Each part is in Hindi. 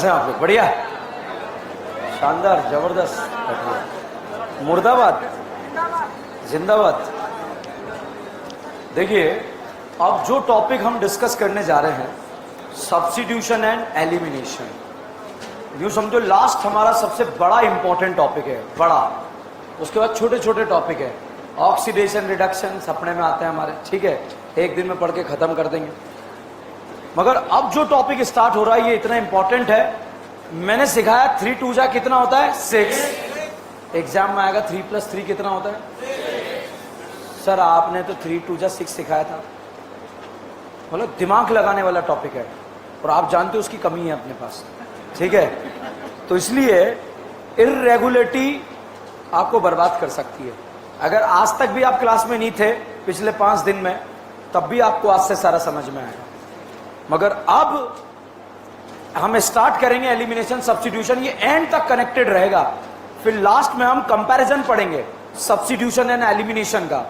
कैसे हैं आप लोग? बढ़िया, शानदार, जबरदस्त, मुर्दाबाद, जिंदाबाद। देखिए, अब जो टॉपिक हम डिस्कस करने जा रहे हैं, सब्स्टिट्यूशन एंड एलिमिनेशन, यूं समझो लास्ट हमारा सबसे बड़ा इंपॉर्टेंट टॉपिक है, बड़ा। उसके बाद छोटे छोटे टॉपिक है, ऑक्सीडेशन रिडक्शन सपने में आते हैं हमारे, ठीक है, एक दिन में पढ़ के खत्म कर देंगे। मगर अब जो टॉपिक स्टार्ट हो रहा है ये इतना इंपॉर्टेंट है। मैंने सिखाया 3 2 जा कितना होता है 6। एग्जाम में आएगा 3 + 3 कितना होता है? सर आपने तो 3 2 जा 6 सिखाया था। मतलब दिमाग लगाने वाला टॉपिक है और आप जानते हो उसकी कमी है अपने पास, ठीक है। तो इसलिए इर्रेगुलरिटी आपको बर्बाद कर सकती है। अगर आज तक भी आप क्लास में नहीं थे पिछले 5 दिन में, तब भी आपको आज से सारा समझ में आएगा। मगर अब हम स्टार्ट करेंगे एलिमिनेशन सब्स्टिट्यूशन, ये एंड तक कनेक्टेड रहेगा। फिर लास्ट में हम कंपैरिजन पढ़ेंगे सब्स्टिट्यूशन एंड एलिमिनेशन का।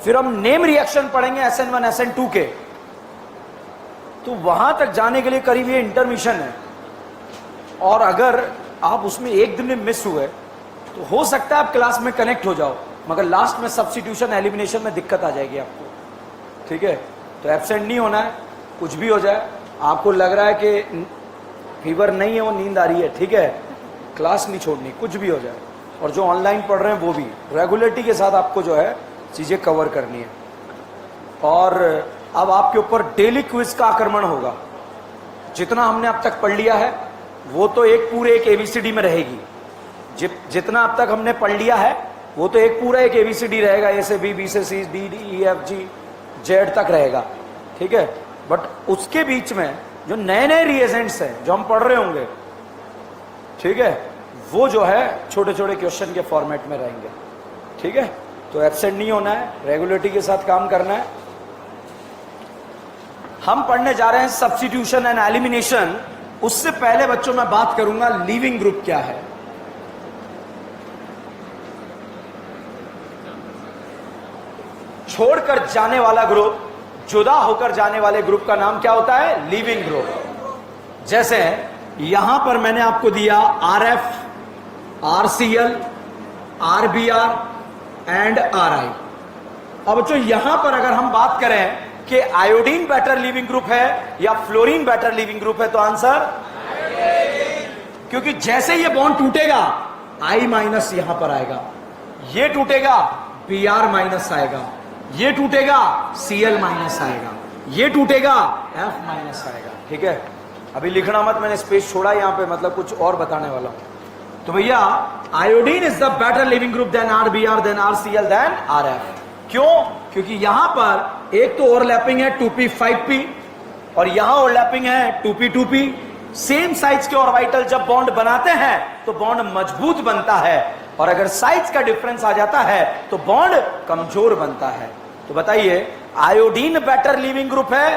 फिर हम नेम रिएक्शन पढ़ेंगे SN1 SN2 के। तो वहां तक जाने के लिए करीब ये इंटरमिशन है। और अगर आप उसमें एक दिन में मिस हुए तो हो सकता है आप क्लास में कनेक्ट हो जाओ, मगर लास्ट में सब्स्टिट्यूशन एलिमिनेशन में दिक्कत आ जाएगी आपको, ठीक है। तो एब्सेंट नहीं होना है, कुछ भी हो जाए। आपको लग रहा है कि फीवर नहीं है, वो नींद आ रही है, ठीक है, क्लास नहीं छोड़नी, कुछ भी हो जाए। और जो ऑनलाइन पढ़ रहे हैं वो भी रेगुलरिटी के साथ आपको जो है चीजें कवर करनी है। और अब आपके ऊपर डेली क्विज का आक्रमण होगा। जितना हमने अब तक पढ़ लिया है वो तो एक पूरे एक ABCD में रहेगी। जितना अब तक हमने पढ़ लिया है वो तो एक पूरा एक ABCD रहेगा, A से B, B से C, D, E, F, G, Z तक रहेगा, ठीक है। बट उसके बीच में जो नए नए रिएजेंट्स हैं जो हम पढ़ रहे होंगे, ठीक है, वो जो है छोटे छोटे क्वेश्चन के फॉर्मेट में रहेंगे, ठीक है। तो एब्सेंट नहीं होना है, रेगुलरिटी के साथ काम करना है। हम पढ़ने जा रहे हैं सब्स्टिट्यूशन एंड एलिमिनेशन। उससे पहले बच्चों मैं बात करूंगा लीविंग ग्रुप क्या है। छोड़कर जाने वाला ग्रुप, जुदा होकर जाने वाले ग्रुप का नाम क्या होता है? Leaving group. जैसे यहां पर मैंने आपको दिया RF, RCl, RBr and RI। अब बच्चों यहां पर अगर हम बात करें कि आयोडीन बेटर लिविंग ग्रुप है या फ्लोरीन बेटर लिविंग ग्रुप है, तो आंसर, क्योंकि जैसे ये बॉन्ड टूटेगा I- यहां पर आएगा, ये टूटेगा Br- आएगा, ये टूटेगा Cl- आएगा, ये टूटेगा F- आएगा, ठीक है। अभी लिखना मत, मैंने स्पेस छोड़ा यहां पे, मतलब कुछ और बताने वाला हूं। तो भैया iodine is the better leaving group than RBr than RCl than RF। क्यों? क्योंकि यहां पर एक तो ओवरलैपिंग है 2p 5p और यहां ओवरलैपिंग है 2p 2p। सेम साइज के ऑर्बिटल जब बॉन्ड बनाते हैं तो बॉन्ड मजबूत बनता है, और अगर साइज का डिफरेंस आ जाता है तो बॉन्ड कमजोर बनता है। तो बताइए आयोडीन बेटर लिविंग ग्रुप है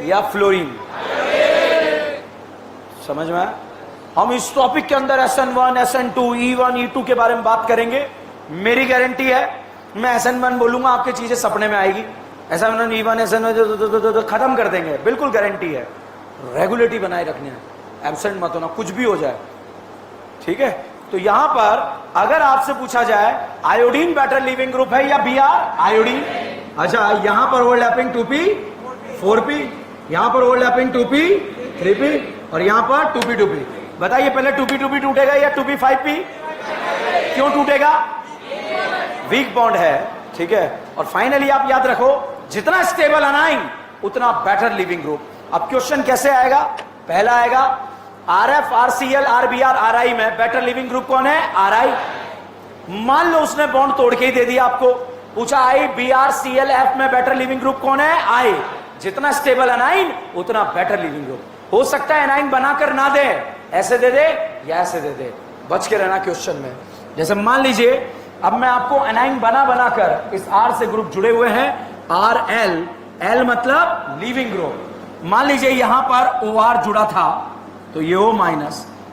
या फ्लोरीन? समझ में? हम इस टॉपिक के अंदर SN1 SN2 E1 E2 के बारे में बात करेंगे। मेरी गारंटी है मैं SN1 बोलूंगा आपकी चीजें सपने में आएगी, SN1 E1 SN1 खत्म कर देंगे, बिल्कुल गारंटी है। रेगुलरिटी बनाए रखने है, एब्सेंट मत होना, कुछ भी हो जाए, ठीक है। तो यहां पर अगर आपसे पूछा जाए आयोडीन बेटर लिविंग ग्रुप है या Br आयोडीन, अच्छा यहां पर ओवरलैपिंग 2p 4p, यहां पर ओवरलैपिंग 2p 3p और यहां पर 2p 2p। बताइए पहले 2p 2p टूटेगा या 2p 5p? क्यों टूटेगा? वीक बॉन्ड है, ठीक है। और फाइनली आप याद रखो, जितना स्टेबल अनाइन उतना बेटर लिविंग ग्रुप। अब क्वेश्चन कैसे आएगा? पहला आएगा RF, RCl, RBr, RI में बेटर लिविंग ग्रुप कौन है? RI। मान लो उसने बॉन्ड तोड़ के ही दे दिया आपको, पूछा I, Br, Cl, F में बेटर लिविंग ग्रुप कौन है? I। जितना स्टेबल अनाइन उतना बेटर लिविंग ग्रुप। हो सकता है अनाइन बनाकर ना दे, ऐसे दे दे या ऐसे दे दे, बच के रहना क्वेश्चन में। जैसे मान लीजिए अब मैं आपको एनाइन बनाकर इस R से ग्रुप जुड़े हुए हैं, RL, L मतलब लीविंग ग्रुप। मान लीजिए यहां पर OR जुड़ा था तो ये O-,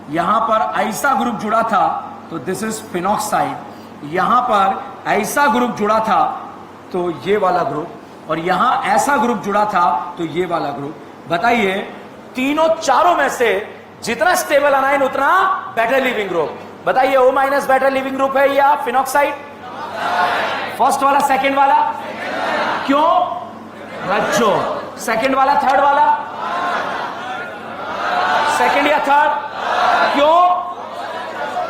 यहां पर ऐसा ग्रुप जुड़ा था तो दिस इज फिनॉक्साइड, यहां पर ऐसा ग्रुप जुड़ा था तो ये वाला ग्रुप, और यहां ऐसा ग्रुप जुड़ा था तो ये वाला ग्रुप। बताइए तीनों चारों में से जितना स्टेबल अनाइन उतना बेटर लिविंग ग्रुप। बताइए O minus better leaving group है या फिनॉक्साइड? फर्स्ट वाला सेकंड वाला? क्यों? रज्जो। सेकंड वाला थर्ड वाला? सेकंड या थर्ड? क्यों?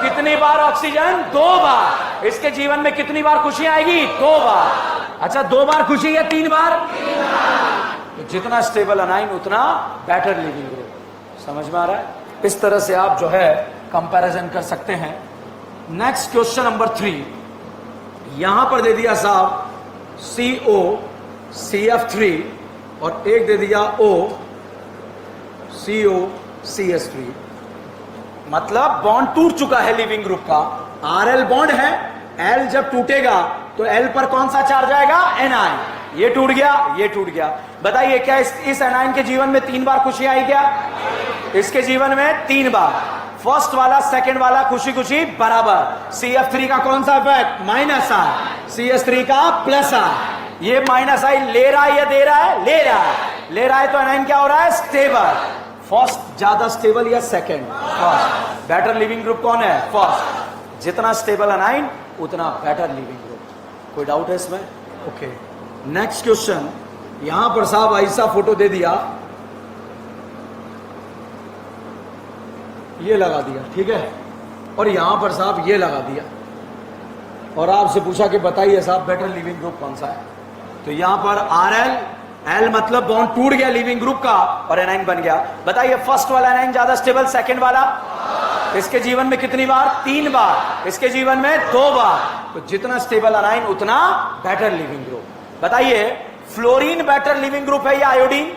कितनी बार ऑक्सीजन? 2 बार। इसके जीवन में कितनी बार खुशी आएगी? 2 बार। अच्छा 2 बार खुशी या 3 बार? तो जितना स्टेबल अनाइन उतना बेटर लिविंग ग्रुप। समझ में आ रहा है? इस तरह से आप जो है कंपैरिजन कर सकते हैं। नेक्स्ट क्वेश्चन नंबर 3, यहां पर दे दिया साहब CO CF3 और एक दे दिया O CO CS3। मतलब बॉन्ड टूट चुका है लिविंग ग्रुप का। RL बॉन्ड है, L जब टूटेगा तो L पर कौन सा चार्ज आएगा? एनाइन। ये टूट गया, ये टूट गया। बताइए क्या इस एनाइन के जीवन में 3 बार खुशी आई क्या? इसके जीवन में 3 बार। फर्स्ट वाला सेकंड वाला खुशी खुशी बराबर। CF3 का कौन सा इफेक्ट? माइनस आई। CS3 का प्लस आई। ये माइनस आई ले रहा है या दे रहा है? ले रहा है। ले रहा है तो एनाइन क्या हो रहा है? स्टेबल। फर्स्ट ज्यादा स्टेबल या second? First. Better leaving group कौन है? फर्स्ट। जितना स्टेबल एनाइन उतना बेटर लिविंग ग्रुप। कोई डाउट है इसमें? ओके। नेक्स्ट क्वेश्चन, यहां पर साहब ऐसा फोटो दे दिया, ये लगा दिया, ठीक है, और यहां पर साहब ये लगा दिया और आपसे पूछा कि बताइए साहब बेटर लिविंग ग्रुप कौन सा है? तो यहां पर RL L मतलब बॉन्ड टूट गया लिविंग ग्रुप का और एनाइन बन गया। बताइए फर्स्ट वाला एनाइन ज्यादा स्टेबल, सेकंड वाला? इसके जीवन में कितनी बार? 3 बार। इसके जीवन में 2 बार। तो जितना स्टेबल अनाइन उतना बेटर लिविंग ग्रुप। बताइए फ्लोरीन बेटर लिविंग ग्रुप है या आयोडीन?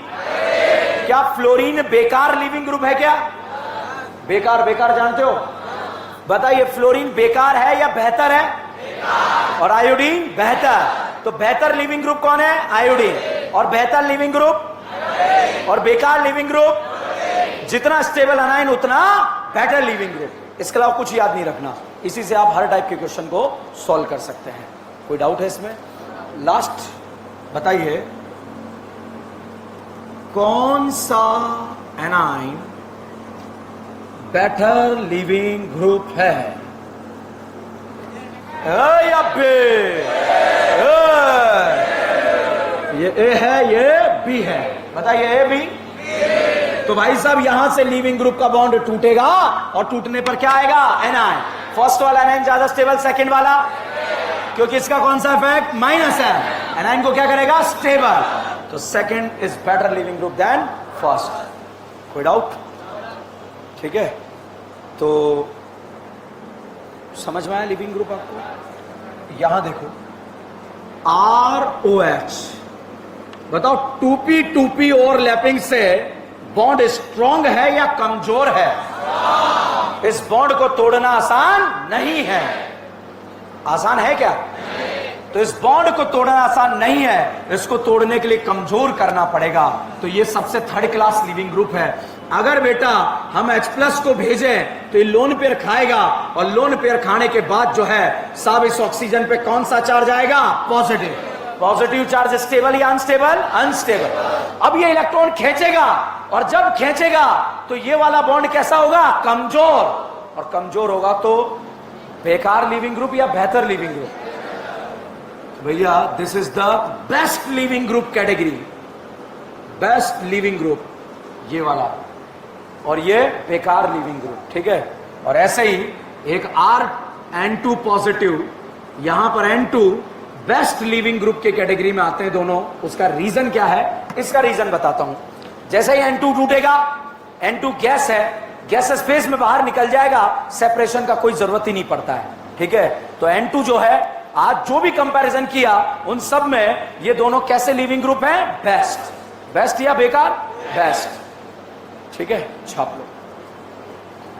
क्या फ्लोरीन बेकार लिविंग ग्रुप है क्या? बेकार। बेकार जानते हो? बताइए फ्लोरीन बेकार है या बेहतर है? बेकार। और आयोडीन बेहतर। तो बेहतर लिविंग ग्रुप कौन है? आयोडीन। और बेहतर लिविंग ग्रुप और बेकार लिविंग ग्रुप? जितना स्टेबल अनाइन उतना बेटर लिविंग ग्रुप। इसके अलावा कुछ याद नहीं रखना। इसी से आप हर टाइप के क्वेश्चन को सॉल्व कर सकते हैं। कोई डाउट है इसमें? लास्ट बताइए कौन सा एनाइन बेटर लिविंग ग्रुप है? या ये ए है, ये बी है। बताइए ए बी? तो भाई साहब यहां से लिविंग ग्रुप का बॉन्ड टूटेगा और टूटने पर क्या आएगा? एनाइन। फर्स्ट वाला एनाइन ज्यादा स्टेबल, सेकंड वाला? क्योंकि इसका कौन सा इफेक्ट? माइनस है। एनाइन को क्या करेगा? स्टेबल। तो second is better leaving group than first. कोई डाउट? ठीक है, तो समझ में आया लिविंग ग्रुप आपको? यहां देखो ROH। बताओ 2p ओवरलैपिंग से बॉन्ड स्ट्रॉन्ग है या कमजोर है? इस बॉन्ड को तोड़ना आसान नहीं है। आसान है क्या? तो इस बॉन्ड को तोड़ना आसान नहीं है, इसको तोड़ने के लिए कमजोर करना पड़ेगा। तो ये सबसे थर्ड क्लास लिविंग ग्रुप है। अगर बेटा हम H+ को भेजें तो ये लोन पेयर खाएगा और लोन पेयर खाने के बाद जो है साहब इस ऑक्सीजन पे कौन सा चार्ज आएगा? पॉजिटिव। पॉजिटिव चार्ज स्टेबल या अनस्टेबल? अनस्टेबल। अब ये इलेक्ट्रॉन खींचेगा और जब खींचेगा तो ये वाला बॉन्ड कैसा होगा? कमजोर। और कमजोर होगा तो बेकार लिविंग ग्रुप या बेहतर लिविंग ग्रुप? भैया this is the best leaving group category. Best leaving group ये वाला और ये बेकार लिविंग ग्रुप। ठीक है, और ऐसे ही एक Rn2 पॉजिटिव, यहां पर N2 बेस्ट लिविंग ग्रुप के कैटेगरी में आते हैं दोनों। उसका रीजन क्या है? इसका रीजन बताता हूं। जैसे ही N2 टूटेगा, N2 गैस है, गैस स्पेस में बाहर निकल जाएगा, सेपरेशन का कोई जरूरत ही नहीं पड़ता है। ठीक है, तो N2 जो है, आज जो भी कंपैरिजन किया उन सब में ये दोनों कैसे लिविंग ग्रुप हैं? बेस्ट। बेस्ट या बेकार? बेस्ट। ठीक है, छाप लो,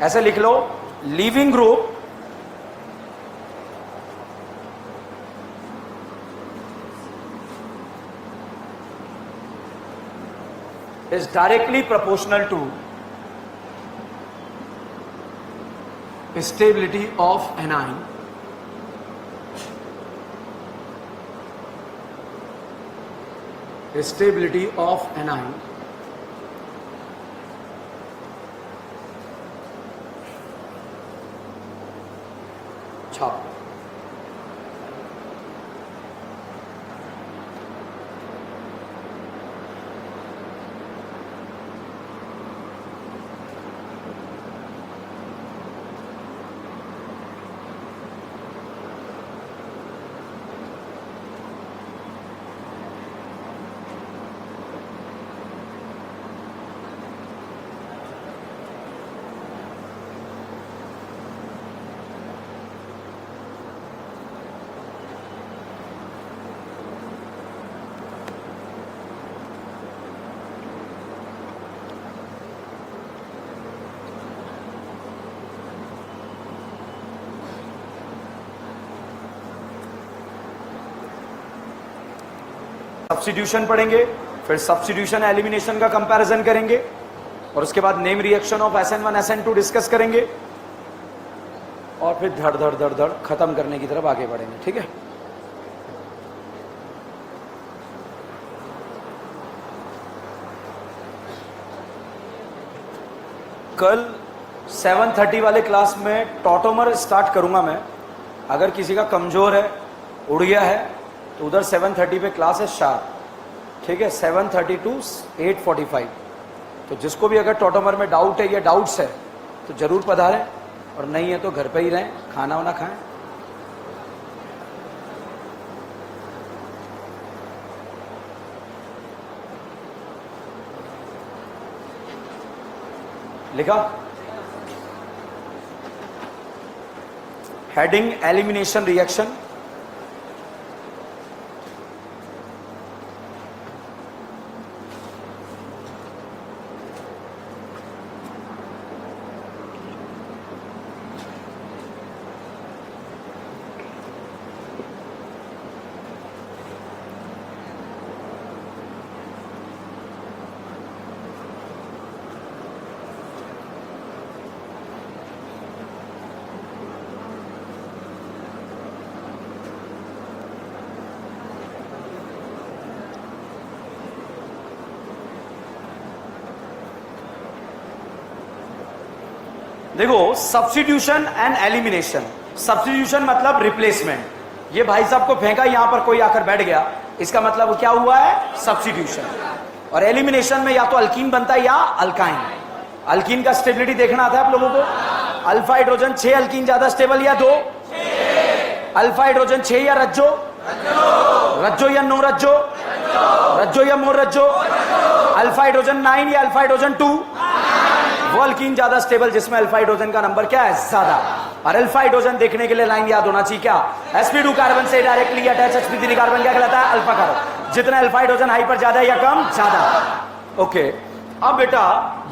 ऐसे लिख लो, leaving group is directly proportional to stability of anion छाप। सब्स्टिट्यूशन पढ़ेंगे, फिर सब्स्टिट्यूशन एलिमिनेशन का कंपैरिजन करेंगे, और उसके बाद name reaction of SN1 SN2 discuss करेंगे, और फिर धड़ धड़ धड़ धड़ खत्म करने की तरफ आगे बढ़ेंगे। ठीक है, कल 7:30 वाले क्लास में टॉटोमर स्टार्ट करूंगा मैं। अगर किसी का कमजोर है, उड़िया है, तो उधर 7:30 पे क्लास है शार्प। ठीक है, 7:30 to 8:45। तो जिसको भी अगर टॉटोमर में डाउट है या डाउट्स है तो जरूर पधारें, और नहीं है तो घर पे ही रहें, खाना वाना खाएं। लिखा हेडिंग एलिमिनेशन रिएक्शन। देखो, सब्स्टिट्यूशन एंड एलिमिनेशन। सब्स्टिट्यूशन मतलब रिप्लेसमेंट। ये भाई साहब को फेंका, यहां पर कोई आकर बैठ गया, इसका मतलब क्या हुआ है? सब्स्टिट्यूशन। और एलिमिनेशन में या तो अल्कीन बनता है या अल्काइन। अल्कीन का स्टेबिलिटी देखना आता है आप लोगों को। अल्फा हाइड्रोजन 6, अल्कीन ज्यादा स्टेबल या 2? अल्फा हाइड्रोजन 6 या रज्जो? रज्जो या नो रज्जो? रज्जो या मोर रज्जो? अल्फा हाइड्रोजन 9 या अल्फा हाइड्रोजन 2? वो अल्कीन ज्यादा स्टेबल जिसमें अल्फा हाइड्रोजन का नंबर क्या है? ज्यादा। और अल्फा हाइड्रोजन देखने के लिए लाइन याद होना चाहिए क्या? sp2 कार्बन से डायरेक्टली अटैच sp3 कार्बन क्या कहलाता है? Alpha carbon. जितना अल्फा हाइड्रोजन हाई पर ज्यादा या कम? ज्यादा। ओके, अब बेटा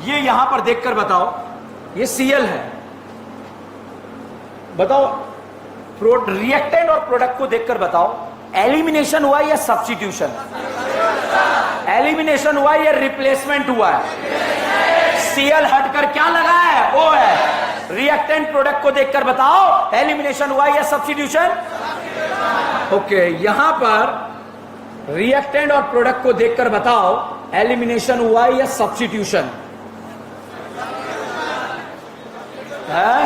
ये यहां पर देखकर बताओ, ये Cl है, बताओ रिएक्टेंट और प्रोडक्ट को देखकर बताओ, एलिमिनेशन हुआ या सब्स्टिट्यूशन? एलिमिनेशन हुआ या रिप्लेसमेंट हुआ है? Cl हटकर क्या लगा है? O है। रिएक्टेंट प्रोडक्ट को देखकर बताओ, एलिमिनेशन हुआ या सब्स्टिट्यूशन? ओके, यहां पर रिएक्टेंट और प्रोडक्ट को देखकर बताओ, एलिमिनेशन हुआ या सब्स्टिट्यूशन?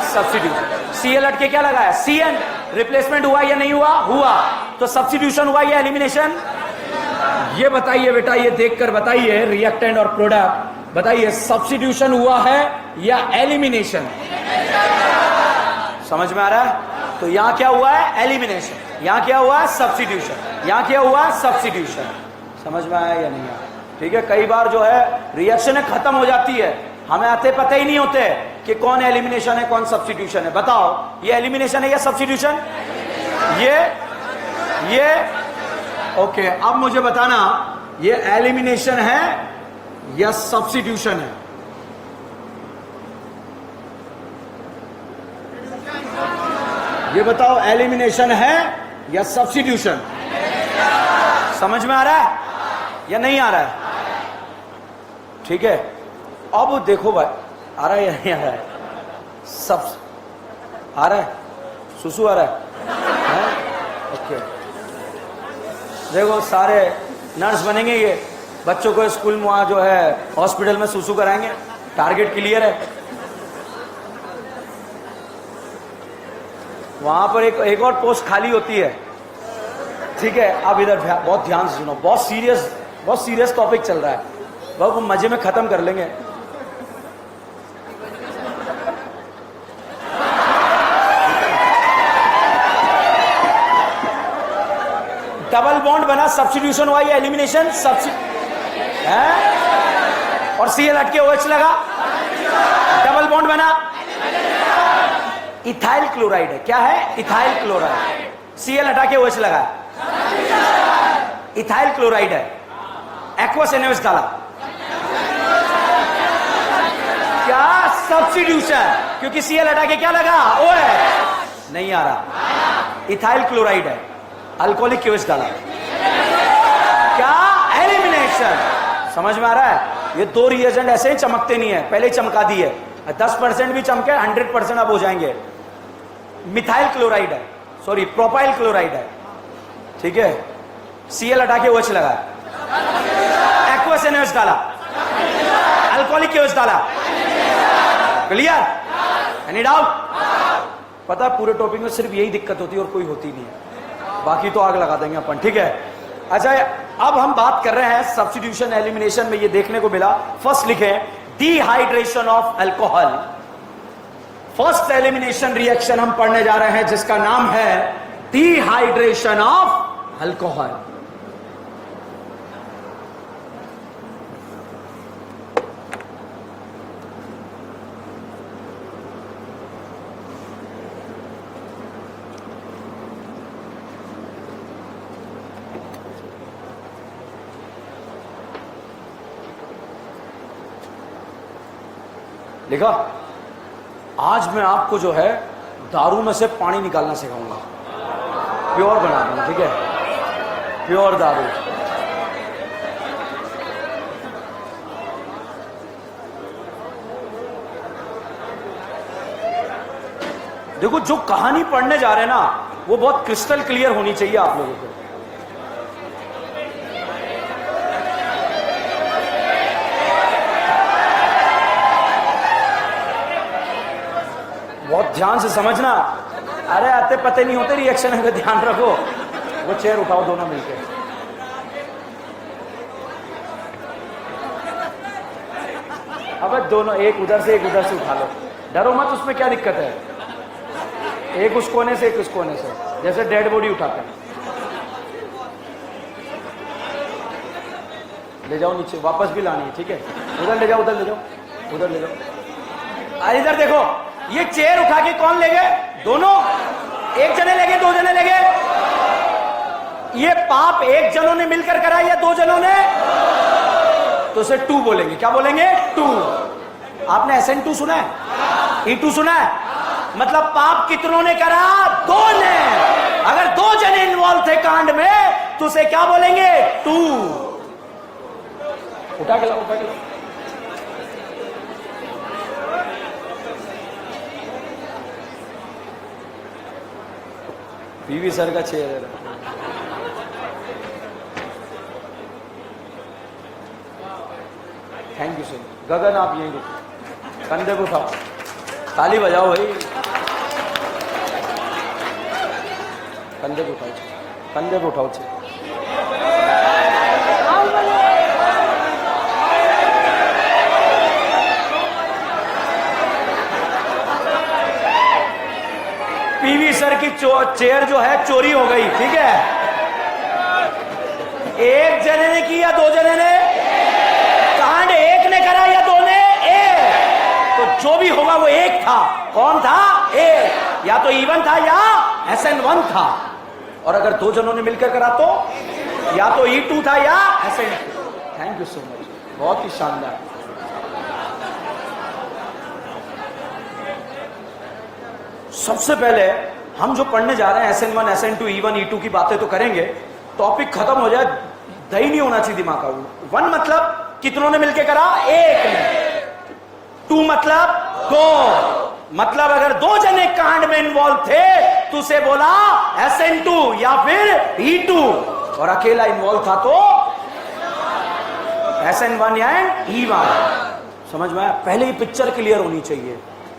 सब्स्टिट्यूशन। Cl हट के क्या लगा है? Cn। रिप्लेसमेंट हुआ या नहीं हुआ? हुआ। तो सब्स्टिट्यूशन हुआ या एलिमिनेशन? ये बताइए बेटा, ये देखकर बताइए, रिएक्टेंट और प्रोडक्ट बताइए, सब्स्टिट्यूशन हुआ है या एलिमिनेशन? समझ में आ रहा है? तो यहां क्या हुआ है? एलिमिनेशन। यहां क्या हुआ है? सब्स्टिट्यूशन। यहां क्या हुआ है? सब्स्टिट्यूशन। समझ में आया या नहीं आया? ठीक है, कई बार जो है रिएक्शन खत्म हो जाती है, हमें आते पता ही नहीं होते कि कौन एलिमिनेशन है कौन सब्स्टिट्यूशन है। बताओ, ये एलिमिनेशन है या सब्स्टिट्यूशन? ये ओके, अब मुझे बताना, ये एलिमिनेशन है या सब्स्टिट्यूशन है? ये बताओ, एलिमिनेशन है या सब्स्टिट्यूशन? समझ में आ रहा है या नहीं आ रहा है? ठीक है, अब देखो भाई, आ रहा है या नहीं आ रहा है? सब आ रहा है? सुसु आ रहा है? ओके, देखो सारे नर्स बनेंगे, ये बच्चों को स्कूल में वहां जो है हॉस्पिटल में सुसु कराएंगे। टारगेट क्लियर है? वहां पर एक और पोस्ट खाली होती है, ठीक है। अब इधर बहुत ध्यान से सुनो, बहुत सीरियस टॉपिक चल रहा है, बहुत मजे में खत्म कर लेंगे। डबल बॉन्ड बना, सब्स्टिट्यूशन हुआ या एलिमिनेशन, और Cl हट के OH लगा, डबल बॉन्ड बना, इथाइल क्लोराइड है। क्या है? Ethyl chloride. Cl हटा के OH लगा, इथाइल क्लोराइड है। एक्वस NaOH डाला, क्या? सब्स्टिट्यूशन, क्योंकि Cl हटा के क्या लगा? OH नहीं आ रहा, इथाइल क्लोराइड है। अल्कोहलिक OH डाला, क्या? एलिमिनेशन। समझ में आ रहा है? ये दो रिएजेंट ऐसे ही चमकते नहीं है, पहले ही चमका दी है। 10% भी चमके 100% अब हो जाएंगे। मिथाइल क्लोराइड है, सॉरी प्रोपाइल क्लोराइड है, ठीक है। Cl हटा के OH लगा, एक्वस NaOH डाला, अल्कोहलिक OH डाला, क्लियर? Any doubt? पता है पूरे टॉपिक में सिर्फ यही दिक्कत होती है और कोई होती नहीं है, बाकी तो आग लगा देंगे अपन, ठीक है। अच्छा, अब हम बात कर रहे हैं सब्स्टिट्यूशन एलिमिनेशन में। ये देखने को मिला, फर्स्ट लिखे dehydration of alcohol. First elimination reaction हम पढ़ने जा रहे हैं जिसका नाम है डिहाइड्रेशन ऑफ अल्कोहल। लिखा, आज मैं आपको जो है दारू में से पानी निकालना सिखाऊंगा, प्योर बना दूंगा, ठीक है, प्योर दारू। देखो, जो कहानी पढ़ने जा रहे हैं ना, वो बहुत क्रिस्टल क्लियर होनी चाहिए आप लोगों को। बहुत ध्यान से समझना। अरे आते पते नहीं होते रिएक्शन का ध्यान रखो। वो चेयर उठाओ दोनों मिलकर। अब दोनों, एक उधर से एक उधर से उठा लो, डरो मत, उसमें क्या दिक्कत है। एक उस कोने से एक उस कोने से, जैसे डेड बॉडी उठाते हैं। ले जाओ नीचे, वापस भी लानी है, ठीक है। उधर ले जाओ, उधर ले जाओ, उधर ले जाओ। इधर देखो, ये चेयर उठा के कौन ले गए? दोनों। एक जने ले गए, दो जने ले गए? ये पाप एक जनों ने मिलकर करा या दो जनों ने? तो उसे टू बोलेंगे। क्या बोलेंगे? टू। आपने SN2 सुना है? E2 सुना है? मतलब पाप कितनों ने करा? दो ने। अगर दो जने इन्वॉल्व थे कांड में तो उसे क्या बोलेंगे? टू। उठा के लाओ, उठा के लाओ। पीवी सर का चेयर है। Thank you sir. गगन आप यहीं रुको, कंधे को उठाओ, ताली बजाओ भाई। कंधे को उठाओ, कंधे को उठाओ। पीवी सर की चेयर जो है चोरी हो गई, ठीक है। एक जने ने की या दो जने ने? कांड एक ने करा या दो ने? एक। तो जो भी होगा वो एक था। कौन था? एक। या तो E1 था या SN1 था। और अगर दो जनों ने मिलकर करा तो या तो E2 था या SN2। Thank you so much, बहुत ही शानदार। सबसे पहले हम जो पढ़ने जा रहे हैं SN1, SN2, E1, E2 की बातें तो करेंगे। टॉपिक खत्म हो जाए, दही नहीं होना चाहिए दिमाग का। 1 मतलब कितनों ने मिलके करा? एक ने। 2 मतलब दो। मतलब अगर दो जने कांड में इन्वॉल्व थे तो उसे बोला SN2 या फिर E2, और अकेला इन्वॉल्व था तो SN1 या E1। समझ में आया? पहले ही पिक्चर क्लियर होनी चाहिए।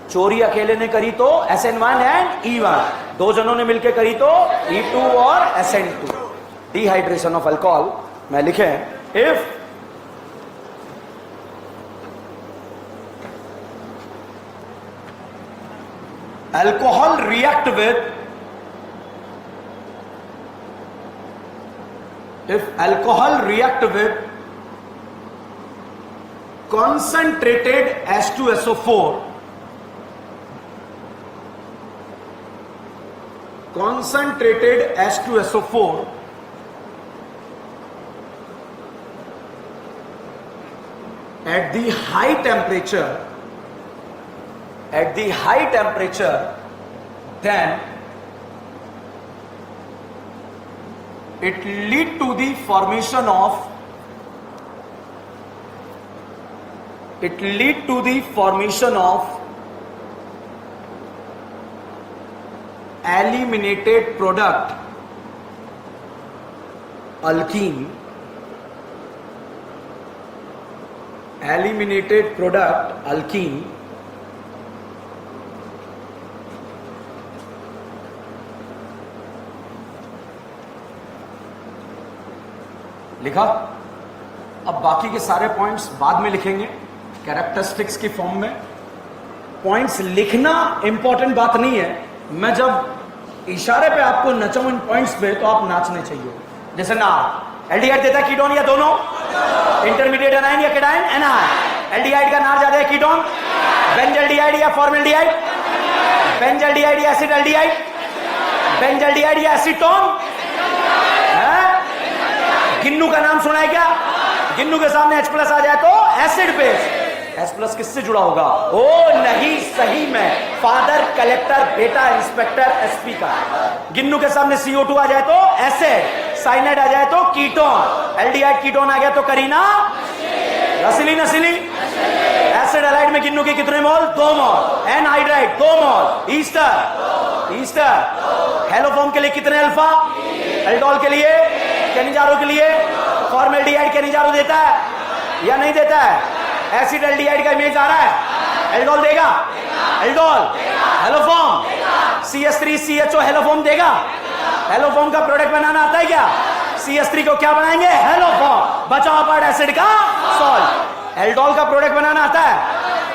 चोरी अकेले ने करी तो SN1 एंड E1, दो जनों ने मिलकर करी तो E2 और SN2। डिहाइड्रेशन ऑफ अल्कोहल में लिखे, if alcohol react with, if alcohol react with concentrated H2SO4, concentrated H2SO4 at the high temperature, then it lead to the formation of eliminated product alkene, लिखा। अब बाकी के सारे पॉइंट्स बाद में लिखेंगे कैरेक्टरिस्टिक्स की फॉर्म में। पॉइंट्स लिखना इंपॉर्टेंट बात नहीं है, मैं जब इशारे पे आपको नचाऊं इन पॉइंट्स पे तो आप नाचने चाहिए। जैसे ना एल्डिहाइड देता है कीटोन या दोनों, इंटरमीडिएट एनाइन या केटाइन एनाइन। एल्डिहाइड का नाम ज्यादा है कीटोन, बेंजल्डिहाइड या फॉर्मेल्डिहाइड, बेंजल्डिहाइड या एसिडल्डिहाइड, बेंजल्डिहाइड या एसीटोन। गिन्नू का नाम सुना है क्या? गिन्नू के सामने H+ आ जाए तो एसिड बेस। H+ किससे जुड़ा होगा? ओ नहीं, सही में फादर कलेक्टर, बेटा इंस्पेक्टर, SP का। गिन्नू के सामने CO2 आ जाए तो एसिड, साइनाइड आ जाए तो कीटोन, एल्डिहाइड कीटोन आ गया तो करीना रसीली नसीली। एसिड एलाइड में गिन्नू के कितने मोल? 2 मोल। एनहाइड्राइड 2 मोल। ईस्टर हेलोफॉर्म के लिए कितने अल्फा? एल्डोल के लिए, केनिजारो के लिए, फॉर्मेल्डिहाइड केनिजारो देता है या नहीं देता है? एसिड एल्डिहाइड का इमेज आ रहा है, एल्डोल देगा, एल्डोल हेलोफॉर्म, CH3CHO हेलोफॉर्म देगा। हेलोफॉर्म का प्रोडक्ट बनाना आता है क्या? CH3 को क्या बनाएंगे? हेलोफॉर्म, बचाओ पार्ट एसिड का सॉल्ट। एल्डोल का प्रोडक्ट बनाना आता है,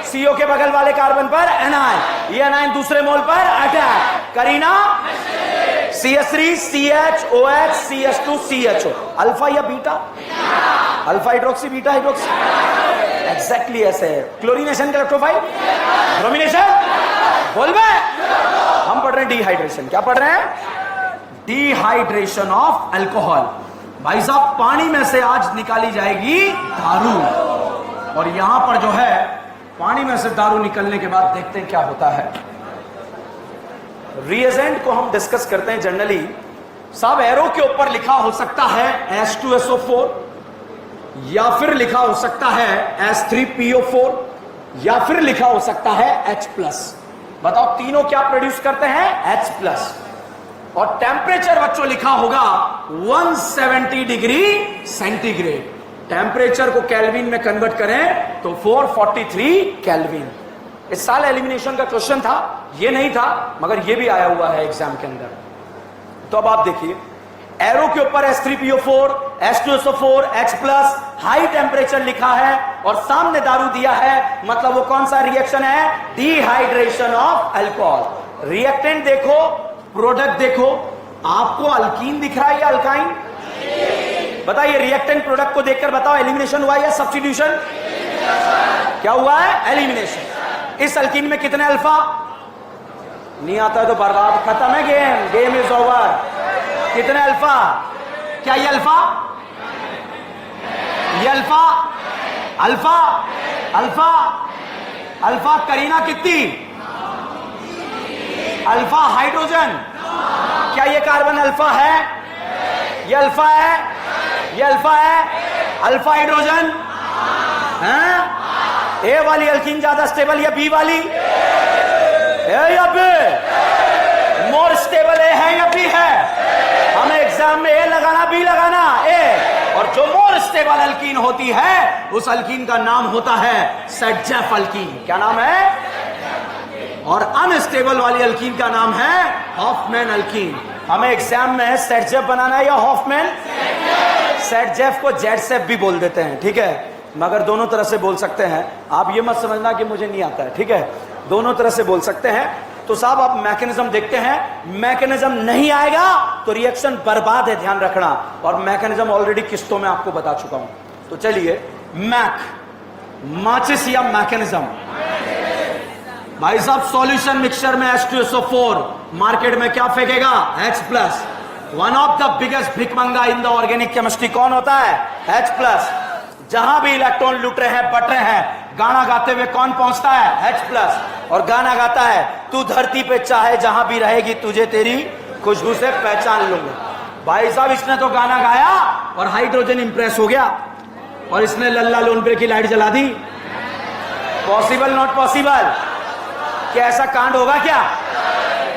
CO के बगल वाले कार्बन पर एनाइन, ये एनाइन दूसरे मोल पर अटैक, करीना CH3 CHOH CH2 CHO। Alpha या beta? Alpha hydroxy, beta hydroxy, exactly ऐसे है। क्लोरीनेशन का इलेक्ट्रोफाइल, ब्रोमिनेशन, बोल में हम पढ़ रहे हैं डिहाइड्रेशन। क्या पढ़ रहे हैं? Dehydration of alcohol. भाई साहब, पानी में से आज निकाली जाएगी दारू, और यहां पर जो है पानी में से दारू निकलने के बाद देखते हैं क्या होता है। रिएजेंट को हम डिस्कस करते हैं जनरली। साहब, एरो के ऊपर लिखा हो सकता है H2SO4, या फिर लिखा हो सकता है H3PO4, या फिर लिखा हो सकता है H+। बताओ तीनों क्या प्रोड्यूस करते हैं? H+। और टेम्परेचर बच्चों लिखा होगा 170 डिग्री सेंटीग्रेड। टेम्परेचर को केल्विन में कन्वर्ट करें तो 443 केल्विन। इस साल एलिमिनेशन का क्वेश्चन था, ये नहीं था, मगर ये भी आया हुआ है एग्जाम के अंदर। तो अब आप देखिए, एरो के ऊपर H3PO4, H2SO4, H+, high temperature लिखा है और सामने दारू दिया है, मतलब वो कौन सा रिएक्शन है? Dehydration of alcohol. रिएक्टेंट देखो, प्रोडक्ट देखो, आपको अल्कीन दिख रहा है या अल्काइन? बताइए, रिएक्टेंट प्रोडक्ट को देखकर बताओ एलिमिनेशन हुआ या सब्स्टिट्यूशन? क्या हुआ है? एलिमिनेशन। इस अल्कीन में कितने अल्फा? नहीं आता है तो बर्बाद, खत्म है गेम, गेम इज ओवर। कितने अल्फा? क्या ये अल्फा? ये अल्फा, अल्फा, अल्फा, अल्फा करीना कितनी? Alpha hydrogen. क्या ये कार्बन अल्फा है? ये अल्फा है, ये अल्फा है, अल्फा हाइड्रोजन है। ए वाली अल्कीन ज्यादा स्टेबल या बी वाली? ए या बी? मोर स्टेबल ए है या बी है? हमें एग्जाम में ए लगाना, बी लगाना, ए। और जो मोर स्टेबल अल्कीन होती है उस अल्कीन का नाम होता है सेडजेफ अल्कीन। क्या नाम है? और अनस्टेबल वाली अल्कीन का नाम है हॉफमैन अल्कीन। हमें एग्जाम में सेटजेफ बनाना है या हॉफमैन। सेटजेफ को जेटसेफ भी बोल देते हैं, ठीक है, मगर दोनों तरह से बोल सकते हैं। आप ये मत समझना कि मुझे नहीं आता है, ठीक है, दोनों तरह से बोल सकते हैं। तो साहब आप मैकेनिज्म देखते हैं, मैकेनिज्म नहीं आएगा तो रिएक्शन बर्बाद है, ध्यान रखना। और मैकेनिज्म ऑलरेडी किस्तों में आपको बता चुका हूं। तो चलिए, मैक माचिस या मैकेनिज्म। भाई साहब सॉल्यूशन मिक्सचर में H2SO4 मार्केट में क्या फेंकेगा? H+। One of the biggest भिकमंगा इन द ऑर्गेनिक केमिस्ट्री कौन होता है? H+। जहां भी इलेक्ट्रॉन लुट रहे हैं, बट रहे हैं, गाना गाते हुए कौन पहुंचता है? H+। और गाना गाता है, तू धरती पे चाहे जहां भी रहेगी, तुझे तेरी खुशबू से पहचान लूंगा। भाई साहब इसने तो गाना गाया और हाइड्रोजन इंप्रेस हो गया और इसने लल्ला लोनपे की लाइट जला दी। Possible not possible? क्या ऐसा कांड होगा क्या?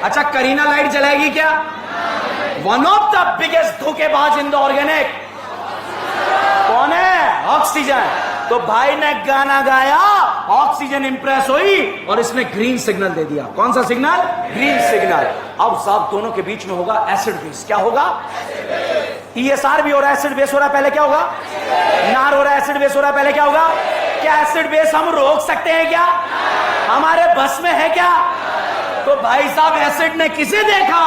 अच्छा, करीना लाइट जलाएगी क्या? वन ऑफ द बिगेस्ट धोखेबाज इन द ऑर्गेनिक कौन है? ऑक्सीजन। तो भाई ने गाना गाया, ऑक्सीजन इंप्रेस हुई और इसने ग्रीन सिग्नल दे दिया। कौन सा सिग्नल? Green signal. अब साहब दोनों के बीच में होगा एसिड बेस। क्या होगा? ESR भी हो रहा है, एसिड बेस हो रहा है, पहले क्या होगा? नार हो रहा है, एसिड बेस हो रहा है, पहले क्या होगा? क्या एसिड बेस हम रोक सकते हैं क्या? हमारे बस में है क्या? तो भाई साहब एसिड ने किसे देखा?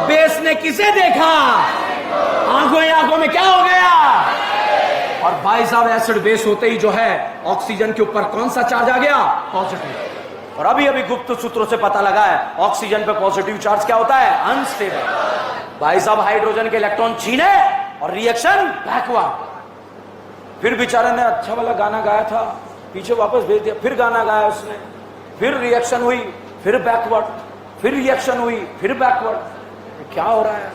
बेस ने किसे देखा? आंखों ही आंखों में क्या हो गया? और भाई साहब एसिड बेस होते ही जो है ऑक्सीजन के ऊपर कौन सा चार्ज आ गया? पॉजिटिव। और अभी अभी गुप्त सूत्रों से पता लगा है ऑक्सीजन पे पॉजिटिव चार्ज क्या होता है? अनस्टेबल। भाई साहब हाइड्रोजन के इलेक्ट्रॉन छीने और रिएक्शन बैकवर्ड। फिर बेचारे ने अच्छा वाला गाना गाया था, पीछे वापस भेज दिया, फिर गाना गाया उसने, फिर रिएक्शन हुई, फिर बैकवर्ड, फिर रिएक्शन हुई, फिर बैकवर्ड। क्या हो रहा है?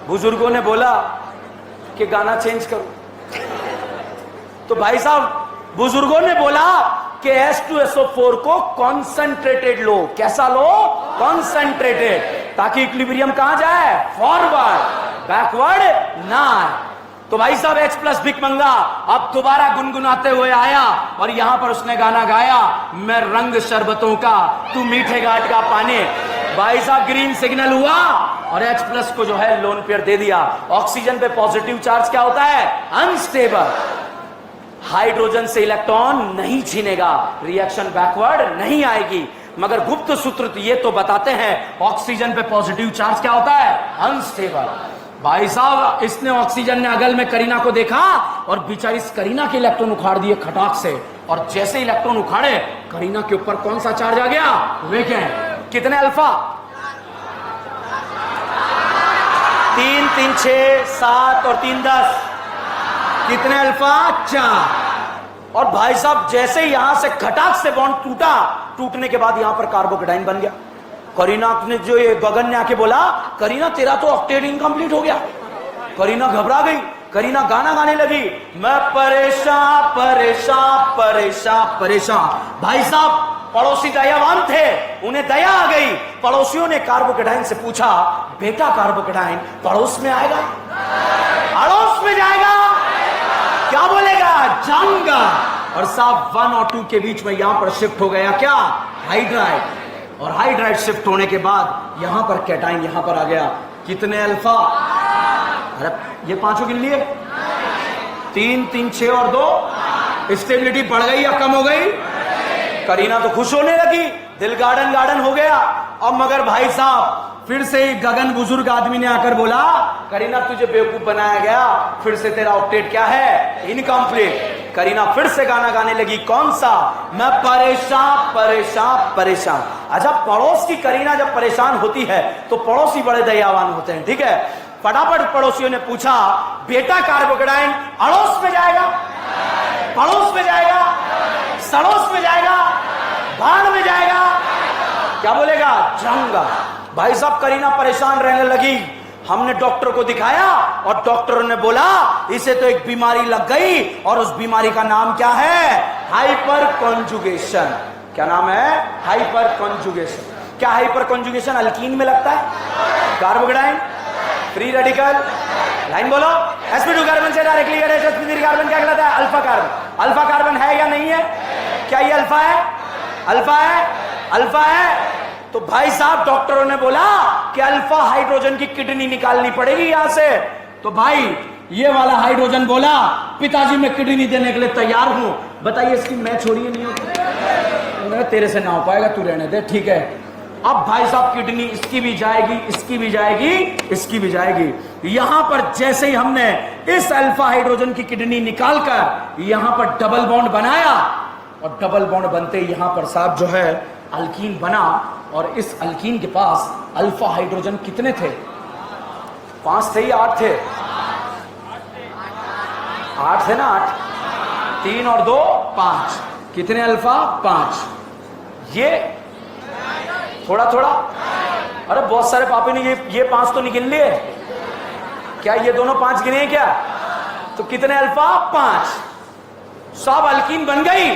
बुजुर्गों ने बोला कि गाना चेंज करो। तो भाई साहब बुजुर्गों ने बोला कि H2SO4 को कॉन्सेंट्रेटेड लो। कैसा लो? कॉन्सेंट्रेटेड, ताकि इक्विलिब्रियम कहां जाए? फॉरवर्ड, बैकवर्ड ना आए। तो भाई साहब H+ भिकमंगा अब दोबारा गुनगुनाते हुए आया और यहां पर उसने गाना गाया, मैं रंग शरबतों का, तू मीठे घाट का पानी। भाई साहब ग्रीन सिग्नल हुआ और H+ को जो है लोन पेयर दे दिया। ऑक्सीजन पे पॉजिटिव चार्ज क्या होता है? अनस्टेबल। हाइड्रोजन से इलेक्ट्रॉन नहीं छीनेगा, रिएक्शन बैकवर्ड नहीं आएगी। मगर गुप्त सूत्र ये तो बताते हैं ऑक्सीजन पे पॉजिटिव चार्ज क्या होता है? अनस्टेबल। भाई साहब इसने ऑक्सीजन ने अगल में करीना को देखा और बेचारी करीना के इलेक्ट्रॉन उखाड़ दिए खटाक से। और जैसे इलेक्ट्रॉन उखाड़े, करीना के ऊपर कौन सा चार्ज आ गया? वेकेंट। कितने अल्फा? 3 3 6 7 और 3 10। कितने अल्फा? 4। और भाई साहब जैसे यहां से खटाक से बॉन्ड टूटा, टूटने के बाद यहां पर कार्बोकेटाइन बन गया। करीना ने जो ये गगन ने आके बोला, करीना तेरा तो ऑक्टेट इनकम्प्लीट हो गया। करीना घबरा गई, करीना गाना गाने लगी, मैं परेशान परेशान परेशान परेशान। भाई साहब पड़ोसी दयावान थे, उन्हें दया आ गई। पड़ोसियों ने कार्बोकेटाइन से पूछा, बेटा कार्बोकेटाइन पड़ोस में आएगा? अड़ोस में जाएगा? क्या बोलेगा? जाऊंगा। और साहब 1 और 2 के बीच में यहां पर शिफ्ट हो गया क्या? हाइड्राइड। और हाइड्राइड शिफ्ट होने के बाद यहां पर कैटाइन यहां पर आ गया। कितने अल्फा? अरे ये पांचों गिन लिए? 3 3 6 और 2। स्टेबिलिटी बढ़ गई या कम हो गई? करीना तो खुश होने लगी, दिल गार्डन गार्डन हो गया। अब मगर भाई साहब फिर से गगन बुजुर्ग आदमी ने आकर बोला, करीना तुझे बेवकूफ बनाया गया, फिर से तेरा ऑक्टेट क्या है? इनकम्प्लीट। करीना फिर से गाना गाने लगी, कौन सा? मैं परेशान परेशान परेशान। अच्छा, पड़ोस की करीना जब परेशान होती है तो पड़ोसी बड़े दयावान होते हैं, ठीक है। फटाफट पड़ोसियों ने पूछा, बेटा कार्बोकेटाइन अड़ोस में जाएगा? पड़ोस में जाएगा? सड़ोस में जाएगा? भाड़ में जाएगा? क्या बोलेगा? जाऊंगा। भाई साहब करीना परेशान रहने लगी। हमने डॉक्टर को दिखाया और डॉक्टर ने बोला इसे तो एक बीमारी लग गई और उस बीमारी का नाम क्या है? Hyper conjugation. क्या नाम है? Hyper conjugation. क्या हाइपर कॉन्जुगेशन अल्कीन में लगता है? कार्बोकेटाइन फ्री रेडिकल, लाइन बोलो, sp2 कार्बन से डायरेक्टली sp3 कार्बन क्या कहलाता है? Alpha carbon. अल्फा कार्बन है या नहीं है? क्या ये अल्फा है? अल्फा है। अल्फा है। तो भाई साहब डॉक्टरों ने बोला कि अल्फा हाइड्रोजन की किडनी निकालनी पड़ेगी यहां से। तो भाई ये वाला हाइड्रोजन बोला पिताजी मैं किडनी देने के लिए तैयार हूं। बताइए इसकी मैच हो रही है नहीं होती? तेरे से ना हो पाएगा, तू रहने दे, ठीक है। अब भाई साहब किडनी इसकी भी जाएगी, इसकी भी जाएगी, इसकी भी जाएगी। यहां पर जैसे ही हमने इस अल्फा हाइड्रोजन की किडनी निकालकर यहां पर डबल बॉन्ड बनाया और डबल बॉन्ड बनते यहां पर साहब जो है अल्कीन बना। और इस अल्कीन के पास अल्फा हाइड्रोजन कितने थे? 5 थे या 8 थे? 8 थे ना, 8। 3 और 2 5। कितने अल्फा? 5। ये थोड़ा थोड़ा, अरे बहुत सारे पापे ने ये 5 तो निकल लिए क्या? ये दोनों 5 गिने हैं क्या? तो कितने अल्फा? 5। सब अल्कीन बन गई।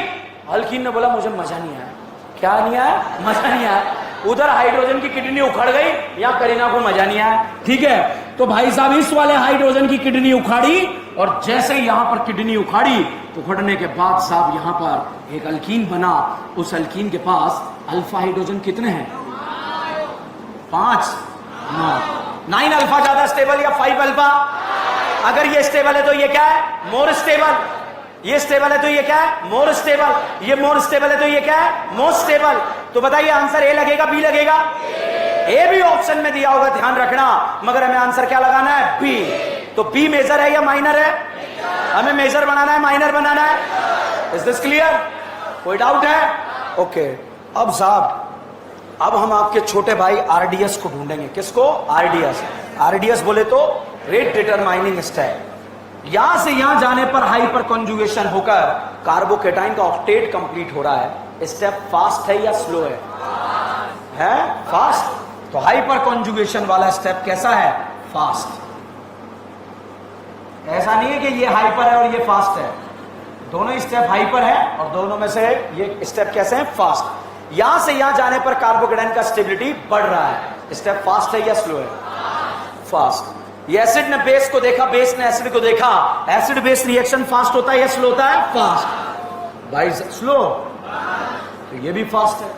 अल्कीन ने बोला मुझे मजा नहीं आया। क्या नहीं आया? मजा नहीं आया। उधर हाइड्रोजन की किडनी उखड़ गई, यहां करीना को मजा नहीं आया, ठीक है। तो भाई साहब इस वाले हाइड्रोजन की किडनी उखाड़ी और जैसे ही यहां पर किडनी उखाड़ी तो उखड़ने के बाद साहब यहां पर एक अल्कीन बना। उस अल्कीन के पास अल्फा हाइड्रोजन कितने हैं? 5, 9 अल्फा ज्यादा स्टेबल या 5 अल्फा? अगर ये स्टेबल है तो ये क्या है? More stable. ये स्टेबल है तो ये क्या है? More stable. ये मोर स्टेबल है तो ये क्या है? Most stable. तो बताइए आंसर ए लगेगा बी लगेगा? ए भी ऑप्शन में दिया होगा, ध्यान रखना, मगर हमें आंसर क्या लगाना है? बी। तो बी मेजर है या माइनर है? हमें मेजर बनाना है, माइनर बनाना है। Is this clear? कोई डाउट है? ओके। अब साहब अब हम आपके छोटे भाई आरडीएस को ढूंढेंगे। किसको? आरडीएस। आरडीएस बोले तो रेट डिटरमाइनिंग स्टेप। यहां से यहां जाने पर हाइपर कॉन्जुगेशन होकर कार्बोकेटाइन का ऑक्टेट कंप्लीट हो रहा है। स्टेप फास्ट है या स्लो है? फास्ट। तो हाइपर कॉन्जुगेशन वाला स्टेप कैसा है? फास्ट। ऐसा नहीं है कि ये हाइपर है और ये फास्ट है, दोनों स्टेप हाइपर है और दोनों में से ये स्टेप कैसे है? फास्ट। यहां से यहां जाने पर कार्बोकेटाइन का स्टेबिलिटी बढ़ रहा है। स्टेप फास्ट है या स्लो है? फास्ट। ये एसिड ने बेस को देखा, बेस ने एसिड को देखा। एसिड बेस रिएक्शन फास्ट होता है या स्लो होता है? फास्ट। भाई स्लो, तो ये भी फास्ट है।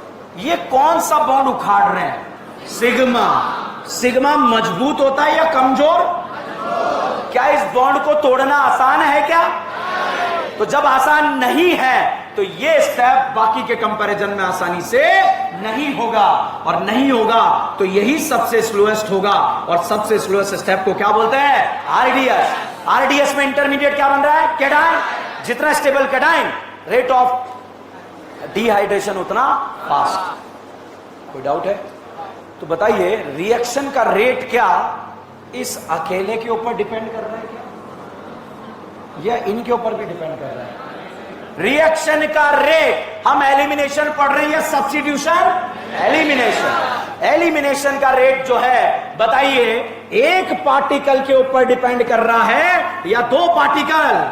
ये कौन सा बॉन्ड उखाड़ रहे हैं? सिग्मा। सिग्मा मजबूत होता है या कमजोर? क्या इस बॉन्ड को तोड़ना आसान है क्या? तो जब आसान नहीं है तो ये स्टेप बाकी के कंपैरिजन में आसानी से नहीं होगा, और नहीं होगा तो यही सबसे स्लोएस्ट होगा। और सबसे स्लोएस्ट स्टेप को क्या बोलते हैं? आरडीएस। आरडीएस में इंटरमीडिएट क्या बन रहा है? कैटायन। जितना stable cation, rate of dehydration उतना फास्ट। कोई डाउट है? तो बताइए रिएक्शन का रेट क्या इस अकेले के ऊपर डिपेंड कर रहा है क्या, या इनके ऊपर भी डिपेंड कर रहा है? रिएक्शन का रेट, हम एलिमिनेशन पढ़ रहे हैं या सब्स्टिट्यूशन? एलिमिनेशन। एलिमिनेशन का रेट जो है बताइए एक पार्टिकल के ऊपर डिपेंड कर रहा है या 2 पार्टिकल?